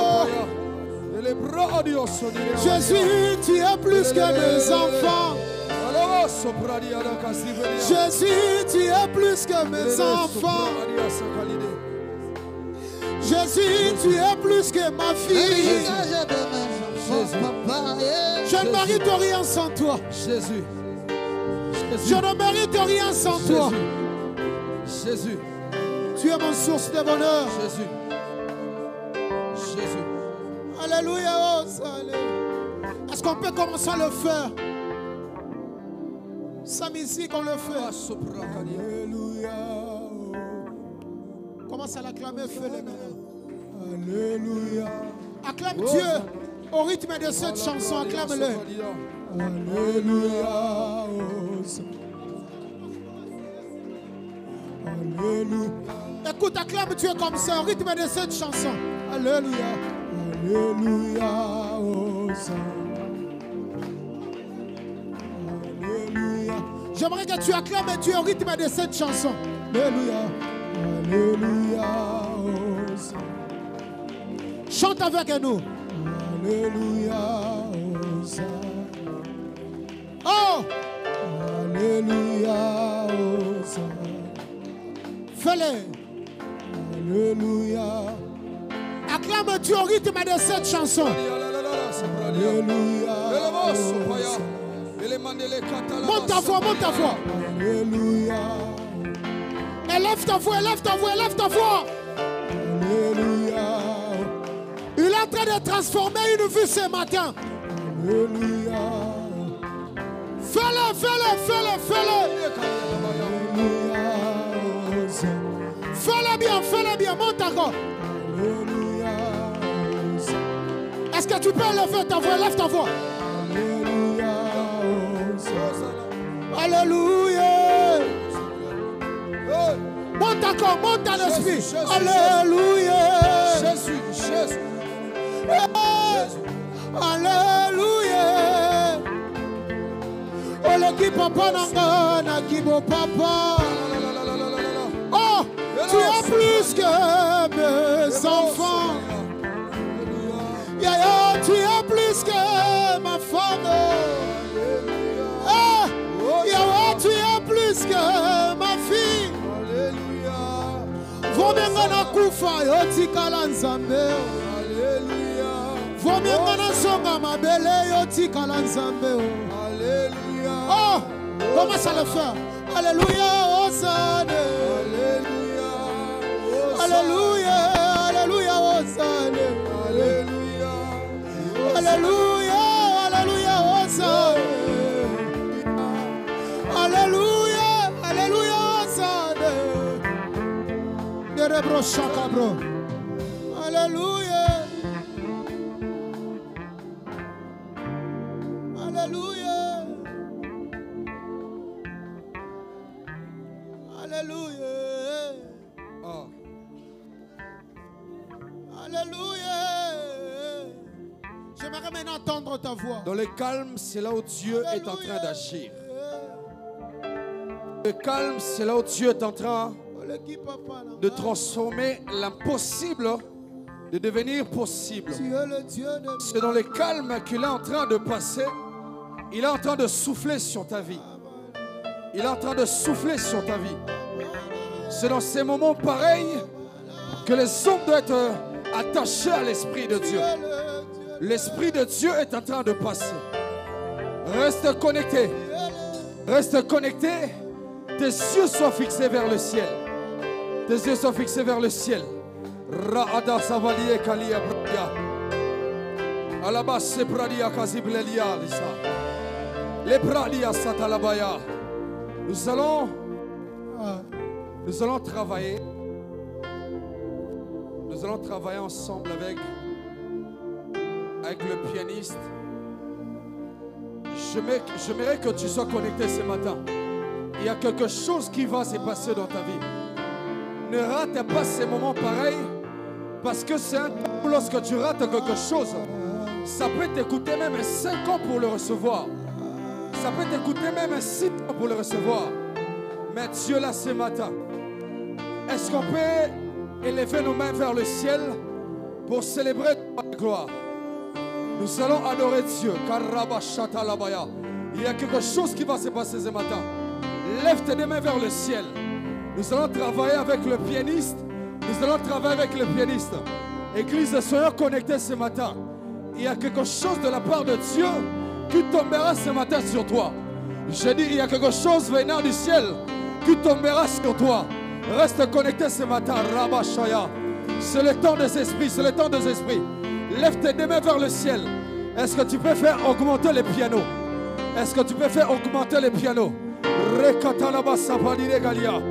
Jésus, tu es plus que mes enfants. Jésus, tu es plus que mes enfants. Jésus, tu es plus que ma fille. Je ne mérite rien sans toi. Jésus. Je ne mérite rien sans toi. Jésus. Tu es mon source de bonheur. Jésus. Jésus. Alléluia. Oh, est-ce qu'on peut commencer à le faire? Sa musique, on le fait. Alléluia. Commence à l'acclamer, fais-le maintenant. Alléluia. Acclame Dieu au rythme de cette chanson. Acclame-le. Alléluia. Alléluia. Écoute, acclame Dieu comme ça au rythme de cette chanson. Alléluia. Alléluia. Alléluia. J'aimerais que tu acclames Dieu au rythme de cette chanson. Alléluia. Alléluia. Chante avec nous. Alléluia. Oh. Alléluia. Fais-le. Alléluia. Acclame Dieu au rythme de cette chanson. Alléluia. Monte ta voix, monte ta voix. Alléluia. Élève ta voix, élève ta voix, élève ta voix. Alléluia. Il est en train de transformer une vie ce matin. Alléluia. Fais-le, fais-le, fais-le, fais-le. Fais-le bien, fais-le bien. Monte encore. Alléluia. Est-ce que tu peux lever ta voix? Lève ta voix. Alléluia. Alléluia. Monte encore, monte dans l'esprit. Alléluia. Jésus, Jésus. Alléluia. Oh, l'équipe papa n'a kibo papa. Oh, tu es plus que mes enfants. Yaya, tu es plus que ma femme. Yaya, tu es plus que ma fille. Vomenga na kufa yotikala nzambe. Vomenga na songa mabele yotikala nzambe. Oh, commence à le faire. Alléluia, Hosanna. Alléluia, alléluia, Hosanna. Alléluia, alléluia, Hosanna. Alléluia, alléluia, Hosanna. Derebro chakabro. Alléluia. Alléluia. Alléluia. Oh. Alléluia. J'aimerais maintenant entendre ta voix. Dans le calme, c'est là où Dieu est en train d'agir. Le calme, c'est là où Dieu est en train de transformer l'impossible, de devenir possible. C'est dans le calme qu'il est en train de passer. Il est en train de souffler sur ta vie. Il est en train de souffler sur ta vie. C'est dans ces moments pareils que les hommes doivent être attachés à l'Esprit de Dieu. L'Esprit de Dieu est en train de passer. Reste connecté. Reste connecté. Tes yeux soient fixés vers le ciel. Tes yeux soient fixés vers le ciel. Raada Savalie Kalia Bradia. Alabas Pradia Kaziblelia Lisa. Les Pradia Satalabaya. Nous allons travailler. Nous allons travailler ensemble avec le pianiste. J'aimerais que tu sois connecté ce matin. Il y a quelque chose qui va se passer dans ta vie. Ne rate pas ces moments pareils, parce que c'est un temps où lorsque tu rates quelque chose, ça peut t'écouter même 5 ans pour le recevoir. Ça peut t'écouter même 6 ans pour le recevoir. Mais Dieu là ce matin, est-ce qu'on peut élever nos mains vers le ciel pour célébrer ta gloire? Nous allons adorer Dieu. Il y a quelque chose qui va se passer ce matin. Lève tes deux mains vers le ciel. Nous allons travailler avec le pianiste. Nous allons travailler avec le pianiste. Église, soyons connectés ce matin. Il y a quelque chose de la part de Dieu qui tombera ce matin sur toi. Je dis, il y a quelque chose venant du ciel qui tombera sur toi. Reste connecté ce matin. Rabashaya. C'est le temps des esprits. C'est le temps des esprits. Lève tes deux mains vers le ciel. Est-ce que tu peux faire augmenter les pianos? Est-ce que tu peux faire augmenter les pianos? Rekatalaba sapani regalia.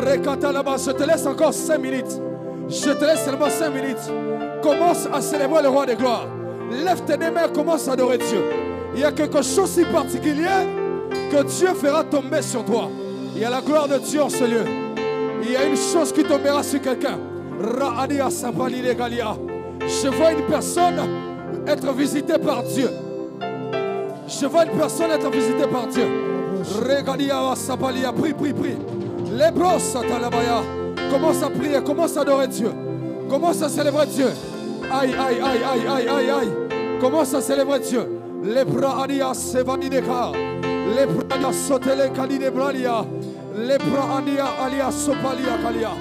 Rekatalaba, je te laisse encore 5 minutes. Je te laisse seulement 5 minutes. Commence à célébrer le roi des gloires. Lève tes deux mains, commence à adorer Dieu. Il y a quelque chose si particulier que Dieu fera tomber sur toi. Il y a la gloire de Dieu en ce lieu. Il y a une chose qui tombera sur quelqu'un. Raadia sapani regalia. Je vois une personne être visitée par Dieu. Je vois une personne être visitée par Dieu. Regalia sapalia, prie, prie, prie. Les brosses talabaya. Commence à prier, commence à adorer Dieu. Commence à célébrer Dieu. Aïe, aïe, aïe, aïe, aïe, aïe, aïe. Commence à célébrer Dieu. Les bradia sevanideka. Les bradia sotele kalide bradia. Les bradia alia sopalia kalia.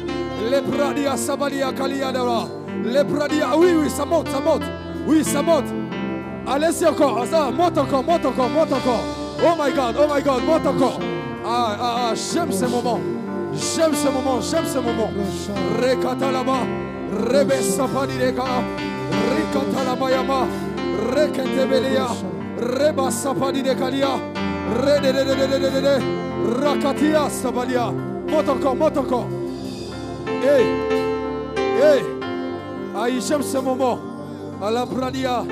Les bradia sabalia kalia dara. Les bradia, oui, oui, ça monte, ça monte. Oui, ça monte. Allez-y encore, ça monte encore, monte encore, monte encore. Oh my God, monte encore. J'aime ce moment. J'aime ce moment, j'aime ce moment. Rekatalaba, Rebe Sapani Reka, Rekatalaba, Reketebelia, Reba Sapani Rekalia, Rede, Rakatia Sabalia. Monte encore, monte encore. Hey, hey. Aïe, j'aime ce moment. À la Bradia.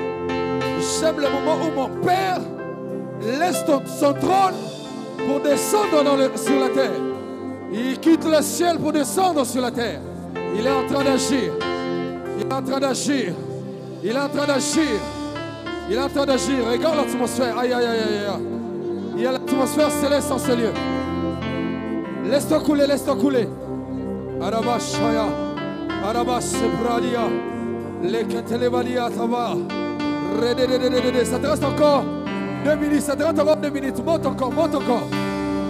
J'aime le moment où mon Père laisse son trône pour descendre sur la terre. Il quitte le ciel pour descendre sur la terre. Il est en train d'agir. Il est en train d'agir. Il est en train d'agir. Il est en train d'agir. Regarde l'atmosphère. Aïe, aïe, aïe, aïe. Il y a l'atmosphère céleste en ce lieu. Laisse-toi couler, laisse-toi couler. Arabashaya. Arabas Sebradia. Leketelevalia Tava. Ça te reste encore 2 minutes. Ça te reste encore 2 minutes. Monte encore, monte encore.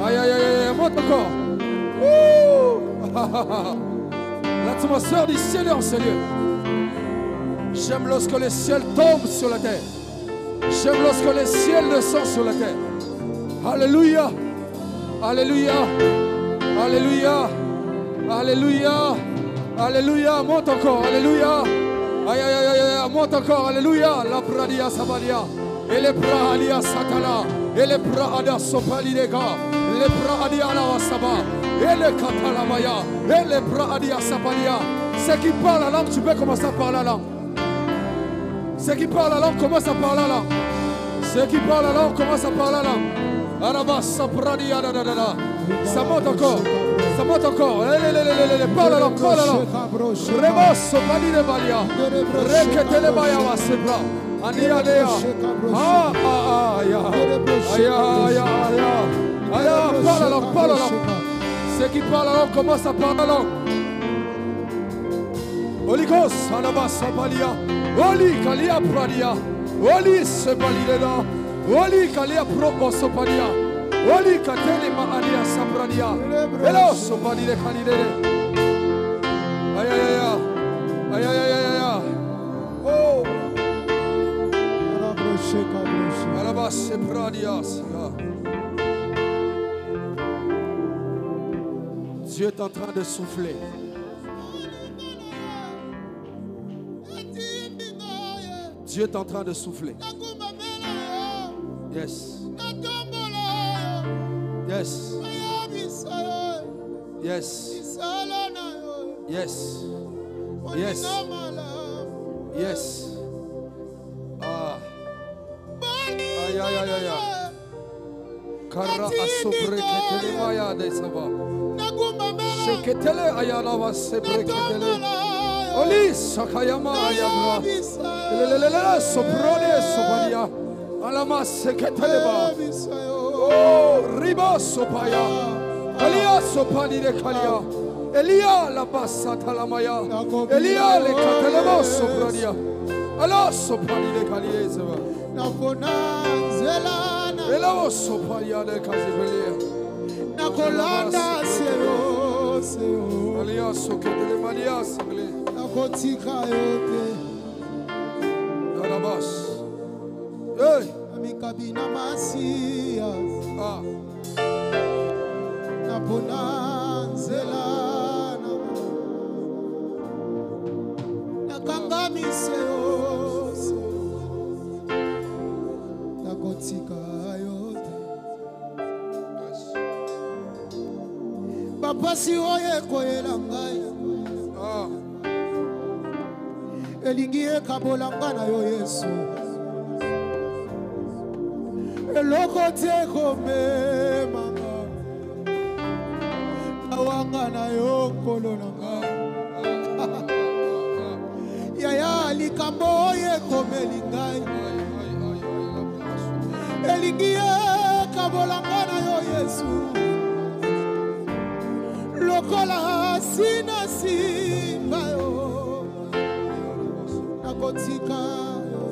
Aïe, aïe, aïe, monte encore. L'atmosphère du ciel est en ce lieu. J'aime lorsque le ciel tombe sur la terre. J'aime lorsque le ciel descend sur la terre. Alléluia. Alléluia. Alléluia. Alléluia. Alléluia. Monte encore. Alléluia. Aïe, aïe, aïe, aïe. Monte encore. Alléluia. La pradia sabalia. Et les pradia satala. Et les pradia sopalinega. Les pradia la wasaba. Et les catalamaya. Et les pradia sabalia. Ceux qui parlent la langue, tu peux commencer à parler la langue. Ceux qui parlent la langue, commencent à parler la langue. Ceux qui parlent la langue, commencent à parler la langue. Araba sapradia da da da da. Ça monte encore. Ça monte encore. Parle la langue, parle la langue. Rebosso, panine balia. Reketele baya wa sebra. Ania dea. Parle la langue, parle la langue. Ceux qui parlent la langue, commencent à parler la langue. Oligos, Anaba Sabalia. Oli Kalia Pradia. Oli Sebalida. Oli Kalia Pro Sopalia. Oli Katele Maania Sabrania. Hello Sobali de Kalide. Aïe aïe aïe. Aïe aïe aïe aïe. Oh. Alaba Sebradia. Dieu est en train de souffler. Dieu est en train de souffler. Yes. Yes. Yes. Yes. Yes. Yes. Ah. Aïe aïe aïe aïe. Kara asopre ketelemaya de saba. sheketele ayala va sebreketele. Oli sakayama ayabra. Lelelele soprone sopalia. Alama seketele ba. Oh, riba sopaya. Alia sopani de kalia. Elia la bassa talamaya. Elia le katelemo sopradia. Allah sopani de kalia zeva. Ela sopaya de kazibelia. Nakolanda seo seo. Alia soketele malia seble. Nakotika yote. Darabas. Hey. Amikabina masia. Ah. Naponanzela. Nakangami seo seo. Nakotika yote. Papa si oye koyela ngai. Ah. Elingie kabolanga na yo Yesu. Eloko te kome manga. Awanga na yo kolo nanga. Yaya likambo oye kome lingai. Elingie kabolanga na yo Yesu. Lokola sina simba yo nakotika yo.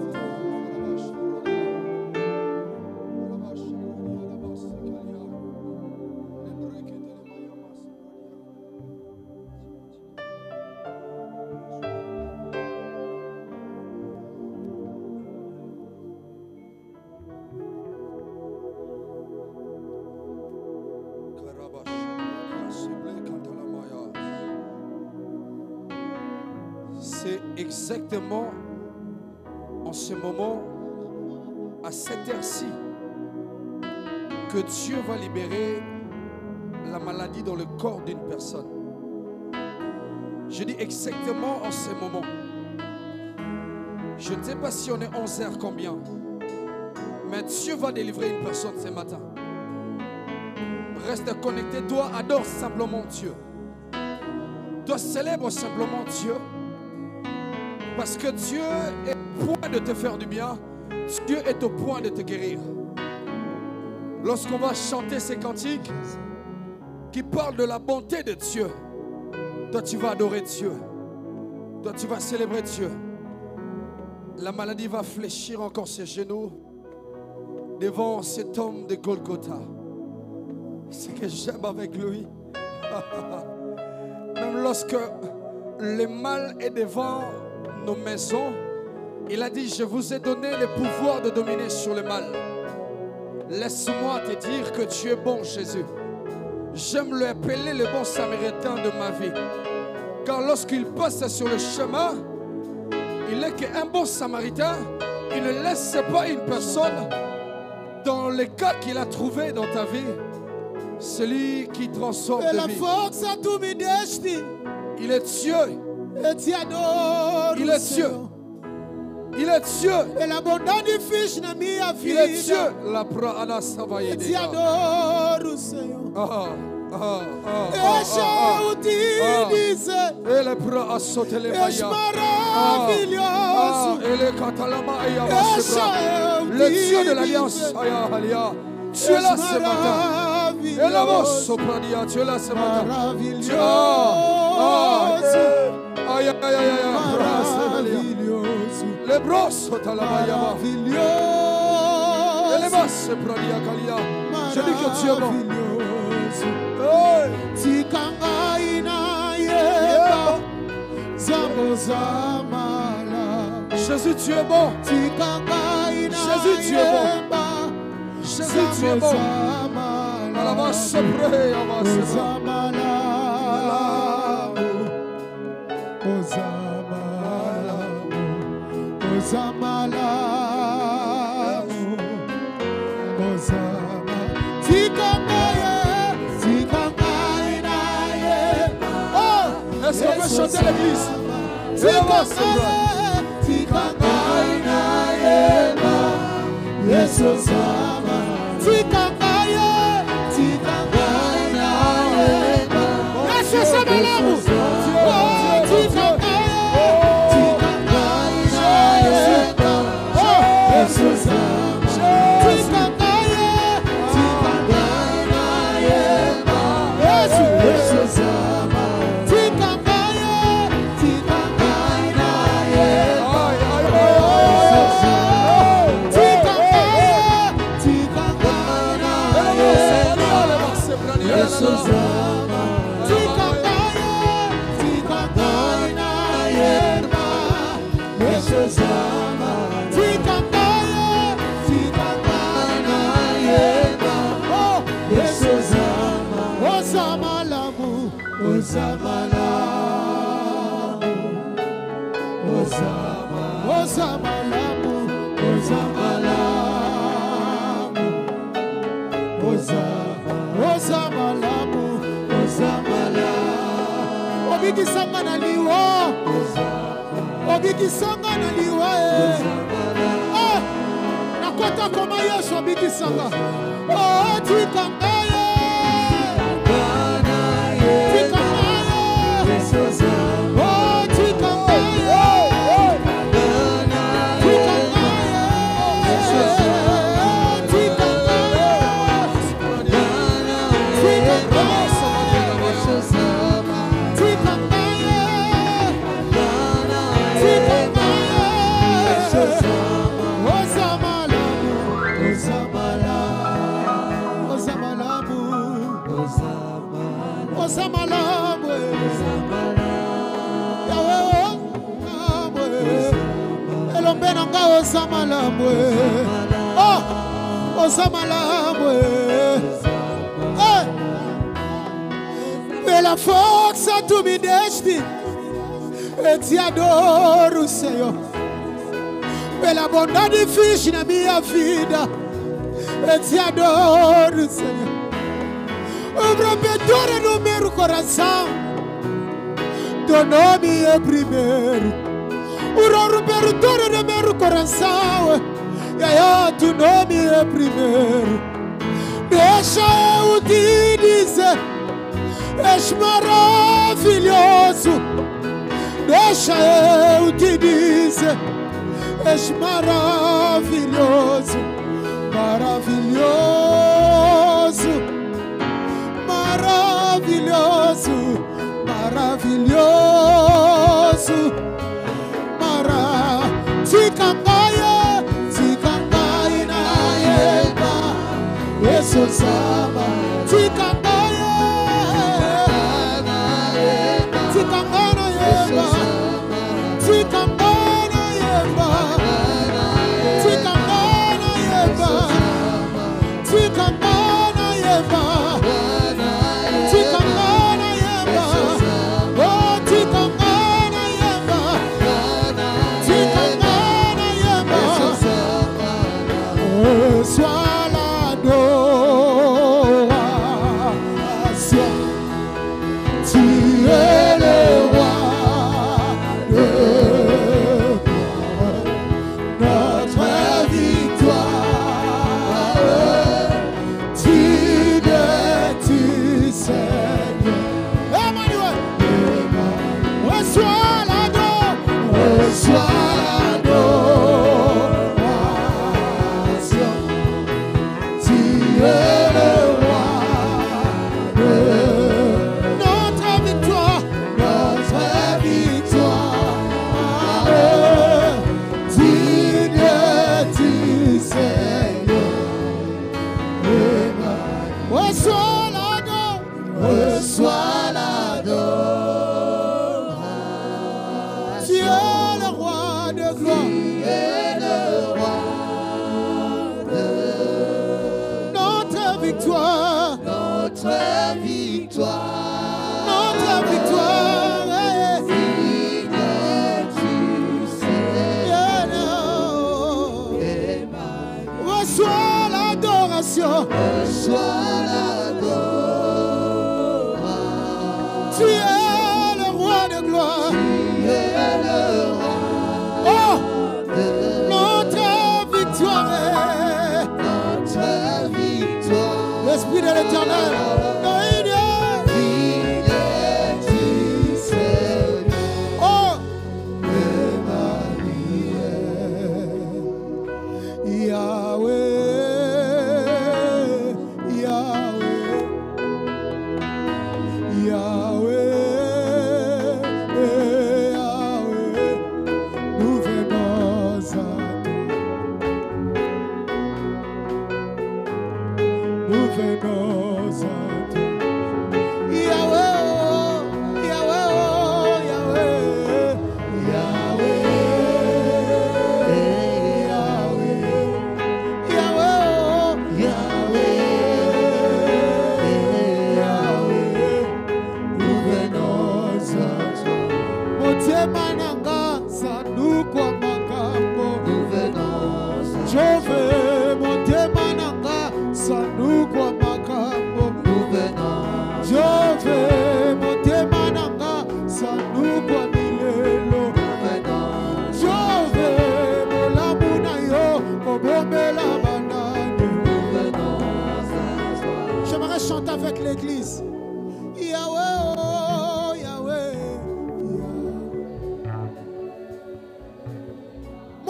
C'est exactement en ce moment, à cette heure-ci, que Dieu va libérer la maladie dans le corps d'une personne. Je dis exactement en ce moment. Je ne sais pas si on est 11h combien, mais Dieu va délivrer une personne ce matin. Reste connecté, toi adore simplement Dieu. Toi célèbre simplement Dieu. Parce que Dieu est au point de te faire du bien. Dieu est au point de te guérir. Lorsqu'on va chanter ces cantiques qui parlent de la bonté de Dieu, toi tu vas adorer Dieu. Toi tu vas célébrer Dieu. La maladie va fléchir encore ses genoux devant cet homme de Golgotha. Ce que j'aime avec lui. Même lorsque le mal est devant nos maisons, il a dit: je vous ai donné le pouvoir de dominer sur le mal. Laisse-moi te dire que tu es bon, Jésus. J'aime le appeler le bon samaritain de ma vie, car lorsqu'il passe sur le chemin, il est qu'un bon samaritain. Il ne laisse pas une personne dans le cas qu'il a trouvé dans ta vie. Celui qui transforme de vie. Il est Dieu. Il est Dieu. Il est Dieu. Il est Dieu. La prana savaye de et le bras a sauté les maillas. Et le catalama le Dieu de l'alliance. Tu es là ce matin. Et la voix soprania, tu es là ce matin. Tu aïe, aïe, aïe, aïe, les bras sautent à la maillama. Et les masses soprania, Kalia. Je dis que tu es bon. Jésus, tu es bon. Jésus, tu es bon. Jésus, tu es bon. À la main soprée, à la main est-ce qu'on peut chanter l'église? malamu. Oh, tikangaye. Tikangaye na yeba. Oh, Yesu zama. Tikangaye. Tikangaye na yeba. Yesu zama. Tikangaye. Tikangaye na yeba. Yesu zama. Tikangaye. Tikangaye na yeba. Yesu zama. Tikangaye. Tikangaye na yeba. Yesu zama. Tikangaye. Tikangaye na yeba. Oh, Yesu zama. Ozama lamu. Ozama lamu. Ozama. Ozama lamu. Ozama lamu. Ozama. Ozama lamu. Ozama lamu. Obiki sanga na liwa. Obiki sanga na liwa. Nakota koma Yesu obiki sanga. Oh, tikangaye. Tikangaye. Oh, tikangaye. Mais la force a tout mi desti et ti adoro Seigneur. Mais la bondade di fish na mia vida e ti adoro Seignor. O protettore do meu coração, teu nome é primeiro. O rompedor do meu coração, teu nome é primeiro. Deixa eu te dizer, és maravilhoso. Deixa eu te dizer, és maravilhoso, maravilhoso, maravilhoso, maravilhoso. Tikangaye, tikangaye na yeba. Yesu zama. Tikangaye, tikangaye na yeba. Tikangaye na yeba. Tikangaye na yeba. Tikangaye na yeba. Tikangaye na yeba. Oh, tikangaye na yeba. Sois l'adoration, tu es le roi de notre victoire. Tu Seigneur. Emmanuel, reçois l'adoration. Tu es le roi de gloire.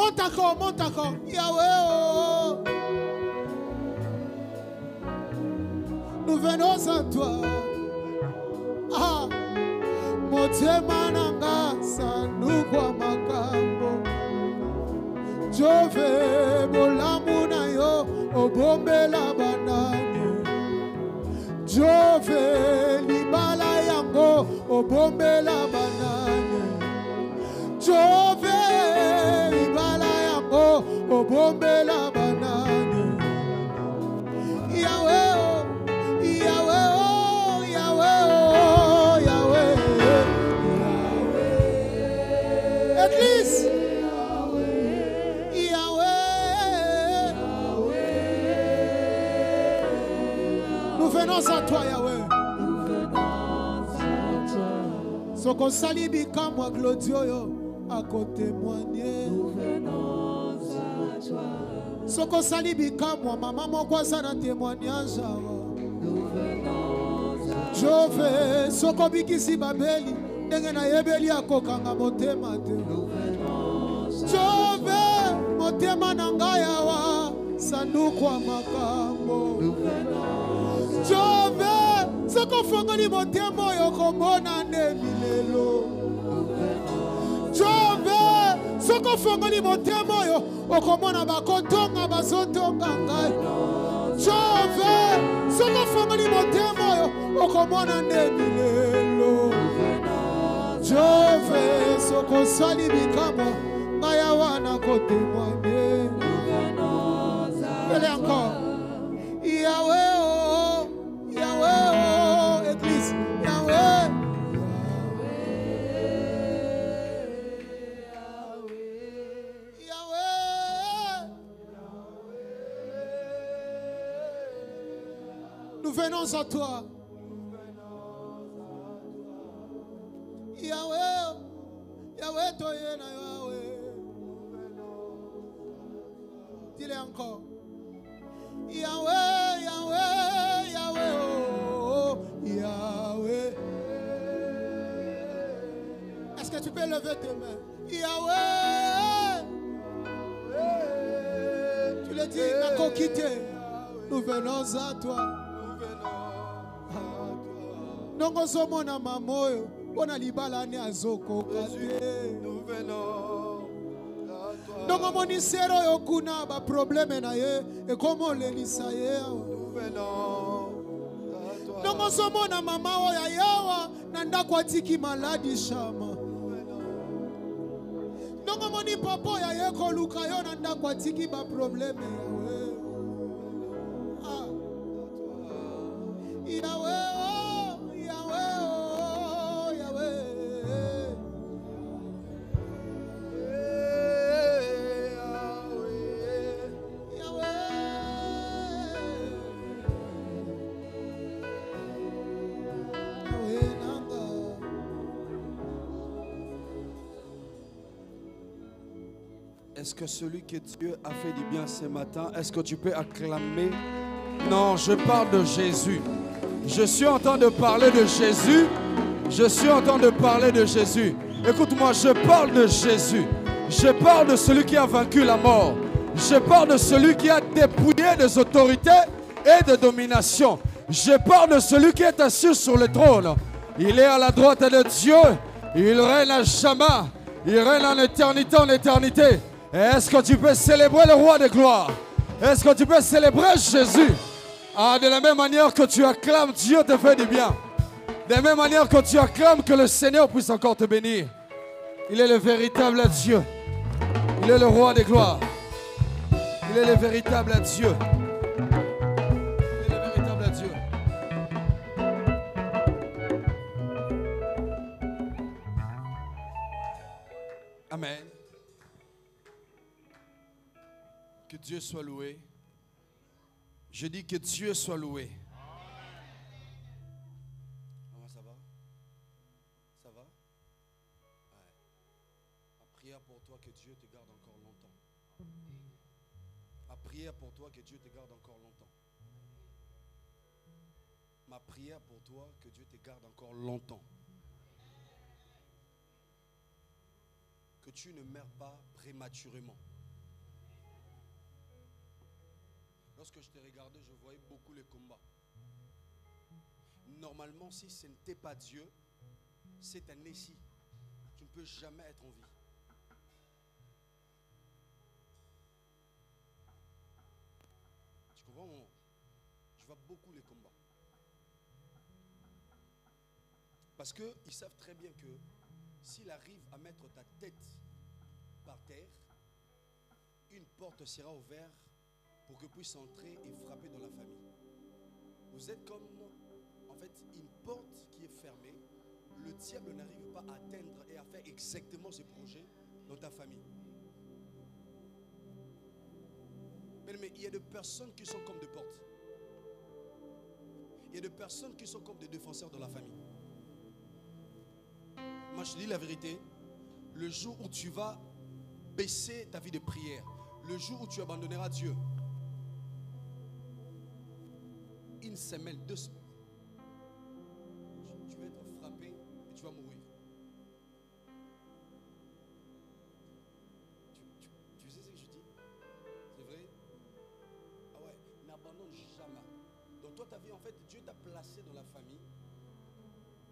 Monte encore. Yahweh, oh. Nous venons à toi. Ah, motema nanga sanukwa makambo. Jove bolamu na yo obombela banani. Jove libala yango obombela banani. Jove libala yango obombela banani. Yahweh, oh, Yahweh, oh, Yahweh, oh, Yahweh, Yahweh. Église. Venons à toi, Yahweh. Soko salibi kamwa Claudio yo à côté témoigner. Nous venons à toi. Soko salibi kamwa maman moko sana témoignage. Nous venons à toi. Jove soko bikisi babeli ndenge na yebeli akokanga motema te. Nous venons à toi. Jove motema na ngai awa sanduku wa makambo. Nous venons Jove, ce qu'on fait ni motemo yo komona ne milelo. Jove, ce qu'on fait ni motemo yo okomona bakotonga bazotonga ngai. Jove, ce qu'on fait ni motemo yo okomona ne milelo. Jove, ce qu'on sali bikamo ngaya wana kotemwane. Allez encore. Yahweh, oh, Yahweh, oh, Église, Yahweh. Yahweh. Nous venons à toi. Yahweh, Yahweh, toi, Yahweh. Dis-le encore. Yahweh, Yahweh, Yahweh, oh, Yahweh. Est-ce que tu peux lever tes mains? Yahweh. Tu le dis, n'a qu'à quitter. Nous venons à toi. Donc on se mona mamoyo, on a libala ne azoko kate. Nous venons. Donc on dit sero yokuna ba problème na ye et comment le lisaye. Nous venons. Donc on se mona mama oya yawa nanda kwa tiki maladi shama. Donc on dit papa ya ye ko luka yo nanda kwa tiki ba problème yawe. Ah. Yahweh, oh, Yahweh, oh, Yahweh. Est-ce que celui que Dieu a fait du bien ce matin, est-ce que tu peux acclamer? Non, je parle de Jésus. Je suis en train de parler de Jésus. Je suis en train de parler de Jésus. Écoute-moi, je parle de Jésus. Je parle de celui qui a vaincu la mort. Je parle de celui qui a dépouillé des autorités et de domination. Je parle de celui qui est assis sur le trône. Il est à la droite de Dieu. Il règne à jamais. Il règne en éternité, en éternité. Est-ce que tu peux célébrer le roi de gloire? Est-ce que tu peux célébrer Jésus? Ah, de la même manière que tu acclames, Dieu te fait du bien. De la même manière que tu acclames, que le Seigneur puisse encore te bénir. Il est le véritable Dieu. Il est le roi de gloire. Il est le véritable Dieu. Il est le véritable Dieu. Amen. Que Dieu soit loué. Je dis que Dieu soit loué. Comment ça va? Ça va? Ouais. Ma prière pour toi, que Dieu te garde encore longtemps. Ma prière pour toi, que Dieu te garde encore longtemps. Ma prière pour toi, que Dieu te garde encore longtemps. Que tu ne meurs pas prématurément. Lorsque je t'ai regardé, je voyais beaucoup les combats. Normalement, si ce n'était pas Dieu, cette année-ci, tu ne peux jamais être en vie. Tu comprends mon... Je vois beaucoup les combats. Parce qu'ils savent très bien que s'il arrive à mettre ta tête par terre, une porte sera ouverte pour que puisse entrer et frapper dans la famille. Vous êtes comme, en fait, une porte qui est fermée. Le diable n'arrive pas à atteindre et à faire exactement ses projets dans ta famille. Mais il y a des personnes qui sont comme des portes. Il y a des personnes qui sont comme des défenseurs de la famille. Moi, je dis la vérité. Le jour où tu vas baisser ta vie de prière, le jour où tu abandonneras Dieu, une semaine, 2 semaines, tu vas être frappé et tu vas mourir. Tu sais ce que je dis? C'est vrai? Ah ouais, n'abandonne jamais. Donc toi, ta vie, en fait, Dieu t'a placé dans la famille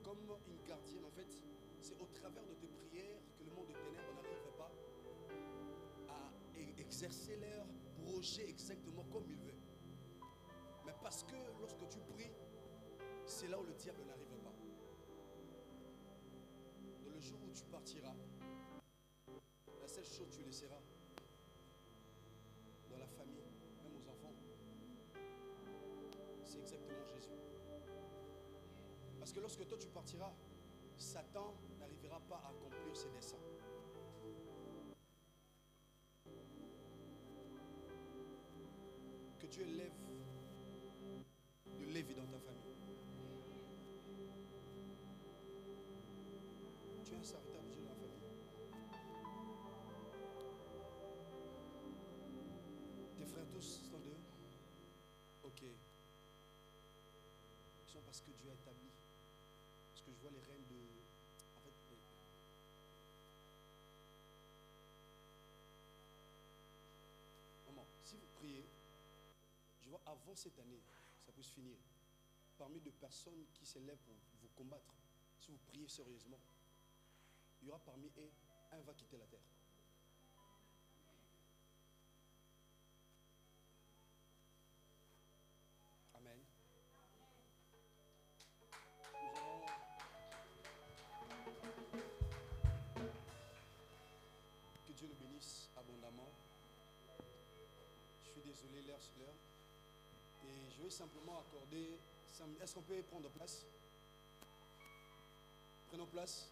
comme une gardienne. En fait, c'est au travers de tes prières que le monde des ténèbres n'arrive pas à exercer leur projet exactement comme il veut. Mais parce que lorsque tu pries, c'est là où le diable n'arrive pas. Dans le jour où tu partiras, la seule chose que tu laisseras dans la famille, même aux enfants, c'est exactement Jésus. Parce que lorsque toi tu partiras, Satan n'arrivera pas à accomplir ses desseins. Que Dieu lève de Lévi dans ta famille. Tu es un serviteur de Dieu dans la famille. Tes frères tous sont dehors? Ok. Ils sont parce que Dieu a établi. Parce que je vois les règnes de... En fait, maman, si vous priez, je vois avant cette année, ça peut se finir. Parmi deux personnes qui s'élèvent pour vous combattre, si vous priez sérieusement, il y aura parmi eux, un va quitter la terre. Amen. Nous allons... Que Dieu le bénisse abondamment. Je suis désolé, l'heure sur l'heure. Et je vais simplement accorder... Est-ce qu'on peut prendre place? Prenons place.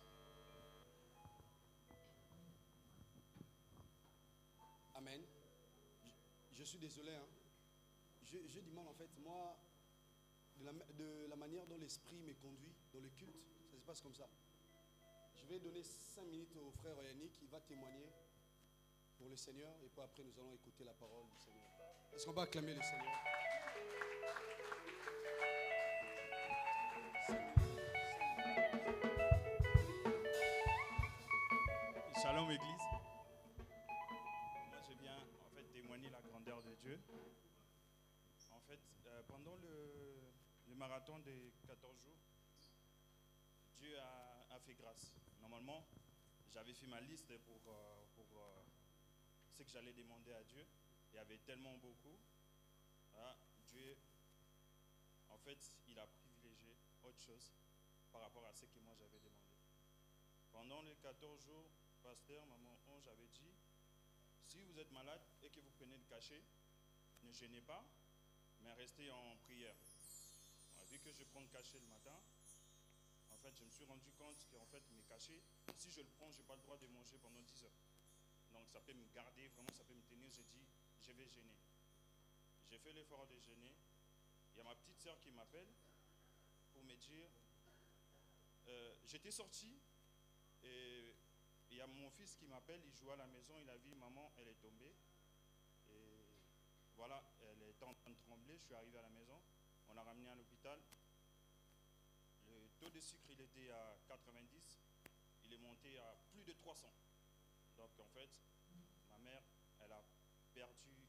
Amen. Je suis désolé. Hein. Je demande en fait, moi, de la manière dont l'esprit me conduit dans le culte, ça se passe comme ça. Je vais donner 5 minutes au frère Yannick, il va témoigner pour le Seigneur et puis après nous allons écouter la parole du Seigneur. Est-ce qu'on va acclamer le Seigneur? Shalom Église. Moi je viens en fait témoigner la grandeur de Dieu. En fait, pendant le marathon des 14 jours, Dieu a fait grâce. Normalement, j'avais fait ma liste pour ce que j'allais demander à Dieu. Il y avait tellement beaucoup. Ah, Dieu, en fait, il a privilégié autre chose par rapport à ce que moi j'avais demandé. Pendant les 14 jours, pasteur, maman Ange avait dit, si vous êtes malade et que vous prenez le cachet, ne gênez pas, mais restez en prière. Vu que je prends le cachet le matin, en fait, je me suis rendu compte qu'en fait, mes cachets, si je le prends, je n'ai pas le droit de manger pendant 10 heures. Donc, ça peut me garder, vraiment, ça peut me tenir. J'ai dit, je vais gêner. J'ai fait l'effort de gêner. Il y a ma petite soeur qui m'appelle pour me dire, j'étais sorti et il y a mon fils qui m'appelle, il joue à la maison, il a vu maman, elle est tombée. Et voilà, elle est en train de trembler, je suis arrivé à la maison, on l'a ramenée à l'hôpital. Le taux de sucre, il était à 90, il est monté à plus de 300. Donc en fait, ma mère, elle a perdu,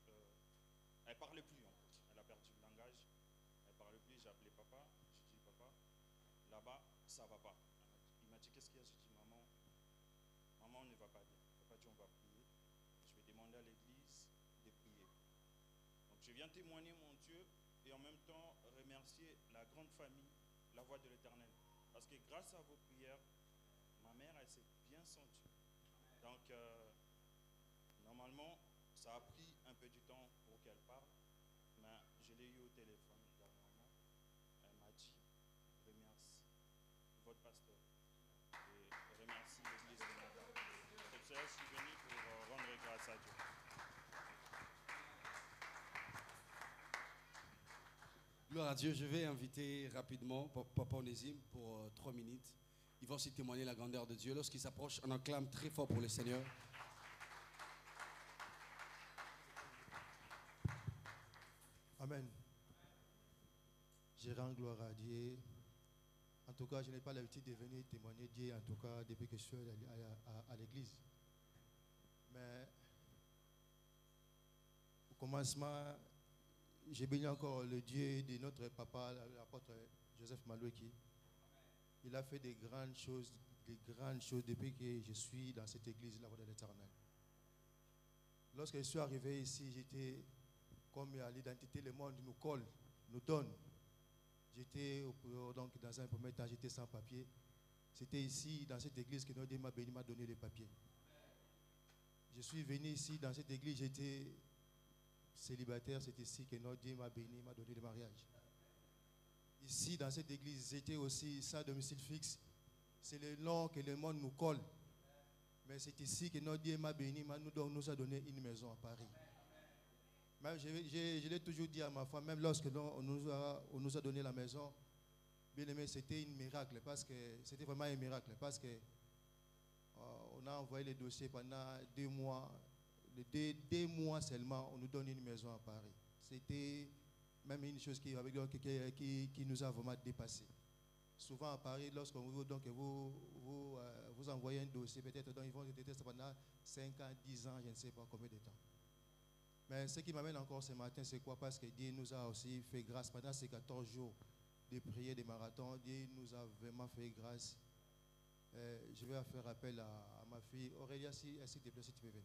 elle ne parlait plus en fait. perdu le langage. Elle ne parlait plus, j'ai appelé papa. Je dis papa, là-bas, ça ne va pas. Il m'a dit qu'est-ce qu'il y a? J'ai dit maman, on ne va pas bien. Papa dit on va prier. Je vais demander à l'église de prier. Donc je viens témoigner mon Dieu et en même temps remercier la grande famille, la voix de l'Éternel. Parce que grâce à vos prières, ma mère, elle s'est bien sentie. Donc, normalement, ça a pris un peu du temps pour qu'elle parle, mais je l'ai eu au téléphone dernièrement. Elle m'a dit, remercie votre pasteur et remercie l'église de Madame. C'est pour ça que je suis venu pour rendre grâce à Dieu. Gloire à Dieu. Je vais inviter rapidement Papa Onésime pour 3 minutes. Il va aussi témoigner la grandeur de Dieu. Lorsqu'il s'approche, on acclame très fort pour le Seigneur. Amen. Je rends gloire à Dieu. En tout cas, je n'ai pas l'habitude de venir témoigner Dieu, en tout cas, depuis que je suis à l'église. Mais au commencement, j'ai béni encore le Dieu de notre papa, l'apôtre Joseph Maloueki. Il a fait des grandes choses depuis que je suis dans cette église, la voix de l'Éternel. Lorsque je suis arrivé ici, j'étais comme à l'identité, le monde nous colle, nous donne. J'étais, donc dans un premier temps, j'étais sans papier. C'était ici, dans cette église, que notre Dieu m'a béni, m'a donné les papiers. Je suis venu ici, dans cette église, j'étais célibataire. C'est ici que notre Dieu m'a béni, m'a donné le mariage. Ici, dans cette église, j'étais aussi sans domicile fixe. C'est le nom que le monde nous colle. Mais c'est ici que notre Dieu m'a béni, nous a donné une maison à Paris. Même, je l'ai toujours dit à ma femme, même lorsque on nous a donné la maison, bien aimé, c'était un miracle, parce que c'était vraiment un miracle, parce que on a envoyé les dossiers pendant 2 mois. 2 mois seulement, on nous donne une maison à Paris. C'était même une chose qui nous a vraiment dépassé. Souvent à Paris, lorsqu'on vous envoyez un dossier, peut-être ils vont détester pendant 5 ans, 10 ans, je ne sais pas combien de temps. Mais ce qui m'amène encore ce matin, c'est quoi? Parce que Dieu nous a aussi fait grâce pendant ces 14 jours de prière, de marathon. Dieu nous a vraiment fait grâce. Je vais faire appel à ma fille Aurélia, si tu peux venir.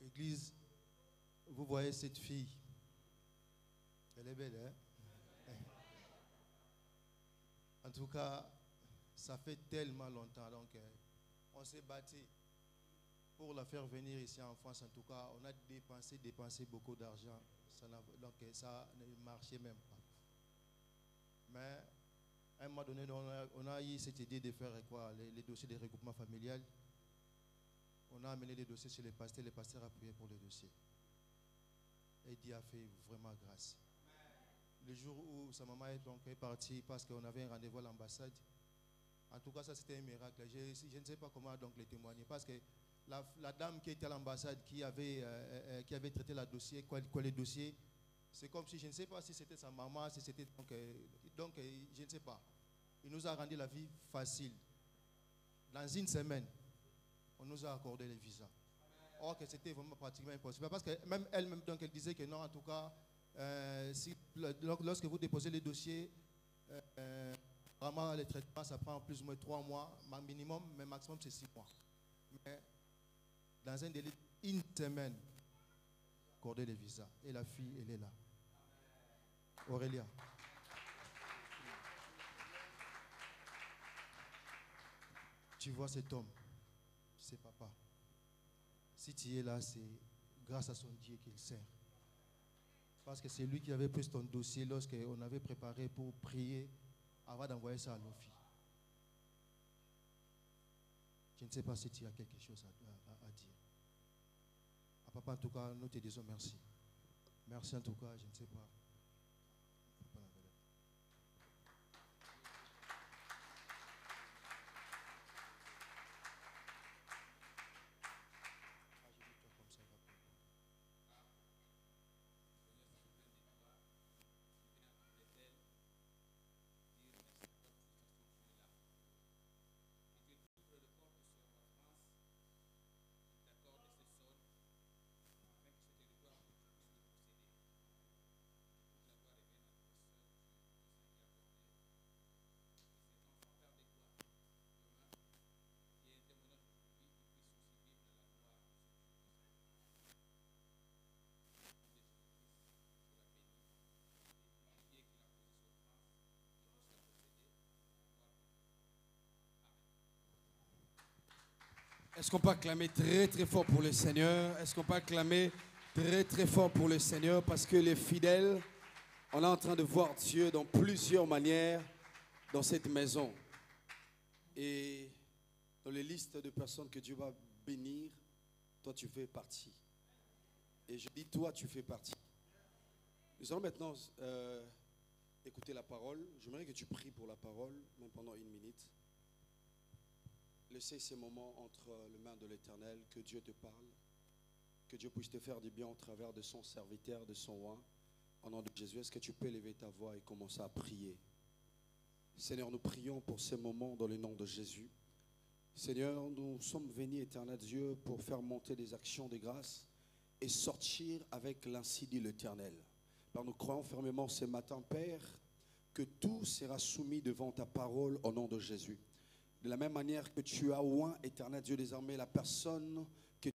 Église, vous voyez cette fille. Elle est belle, hein? En tout cas, ça fait tellement longtemps. Donc, on s'est battu pour la faire venir ici en France. En tout cas, on a dépensé beaucoup d'argent. Donc, ça ne marchait même pas. Mais, à un moment donné, on a eu cette idée de faire quoi? Les dossiers de regroupement familial. On a amené les dossiers chez les pasteurs a prié pour les dossiers. Et Dieu a fait vraiment grâce. Le jour où sa maman est partie parce qu'on avait un rendez-vous à l'ambassade, en tout cas ça c'était un miracle. Je ne sais pas comment donc les témoigner, parce que la dame qui était à l'ambassade, qui avait traité le dossier, les dossiers, c'est comme si, je ne sais pas si c'était sa maman, si c'était donc je ne sais pas. Il nous a rendu la vie facile. Dans une semaine, on nous a accordé les visas. Or que c'était vraiment pratiquement impossible. Parce que même elle-même, donc, elle disait que non, en tout cas, lorsque vous déposez les dossiers, vraiment les traitements, ça prend plus ou moins 3 mois, minimum, mais maximum c'est 6 mois. Mais dans un délai d'une semaine, accorder les visas. Et la fille, elle est là. Aurélia. Tu vois cet homme, c'est papa. Si tu es là, c'est grâce à son Dieu qu'il sert. Parce que c'est lui qui avait pris ton dossier lorsqu'on avait préparé pour prier avant d'envoyer ça à l'office. Je ne sais pas si tu as quelque chose à dire. À papa, en tout cas, nous te disons merci. Merci en tout cas, je ne sais pas. Est-ce qu'on peut acclamer très très fort pour le Seigneur? Est-ce qu'on peut acclamer très très fort pour le Seigneur? Parce que les fidèles, on est en train de voir Dieu dans plusieurs manières dans cette maison. Et dans les listes de personnes que Dieu va bénir, toi tu fais partie. Et je dis toi tu fais partie. Nous allons maintenant écouter la parole. J'aimerais que tu pries pour la parole, même pendant 1 minute. Laissez ces moments entre les mains de l'Éternel, que Dieu te parle, que Dieu puisse te faire du bien au travers de son serviteur, de son roi. Au nom de Jésus, est-ce que tu peux élever ta voix et commencer à prier? Seigneur, nous prions pour ces moments dans le nom de Jésus. Seigneur, nous sommes venus, éternel Dieu, pour faire monter des actions de grâce et sortir avec l'ainsi dit l'Éternel. Alors nous croyons fermement ce matin, Père, que tout sera soumis devant ta parole au nom de Jésus. De la même manière que tu as oint, éternel Dieu, désormais la personne que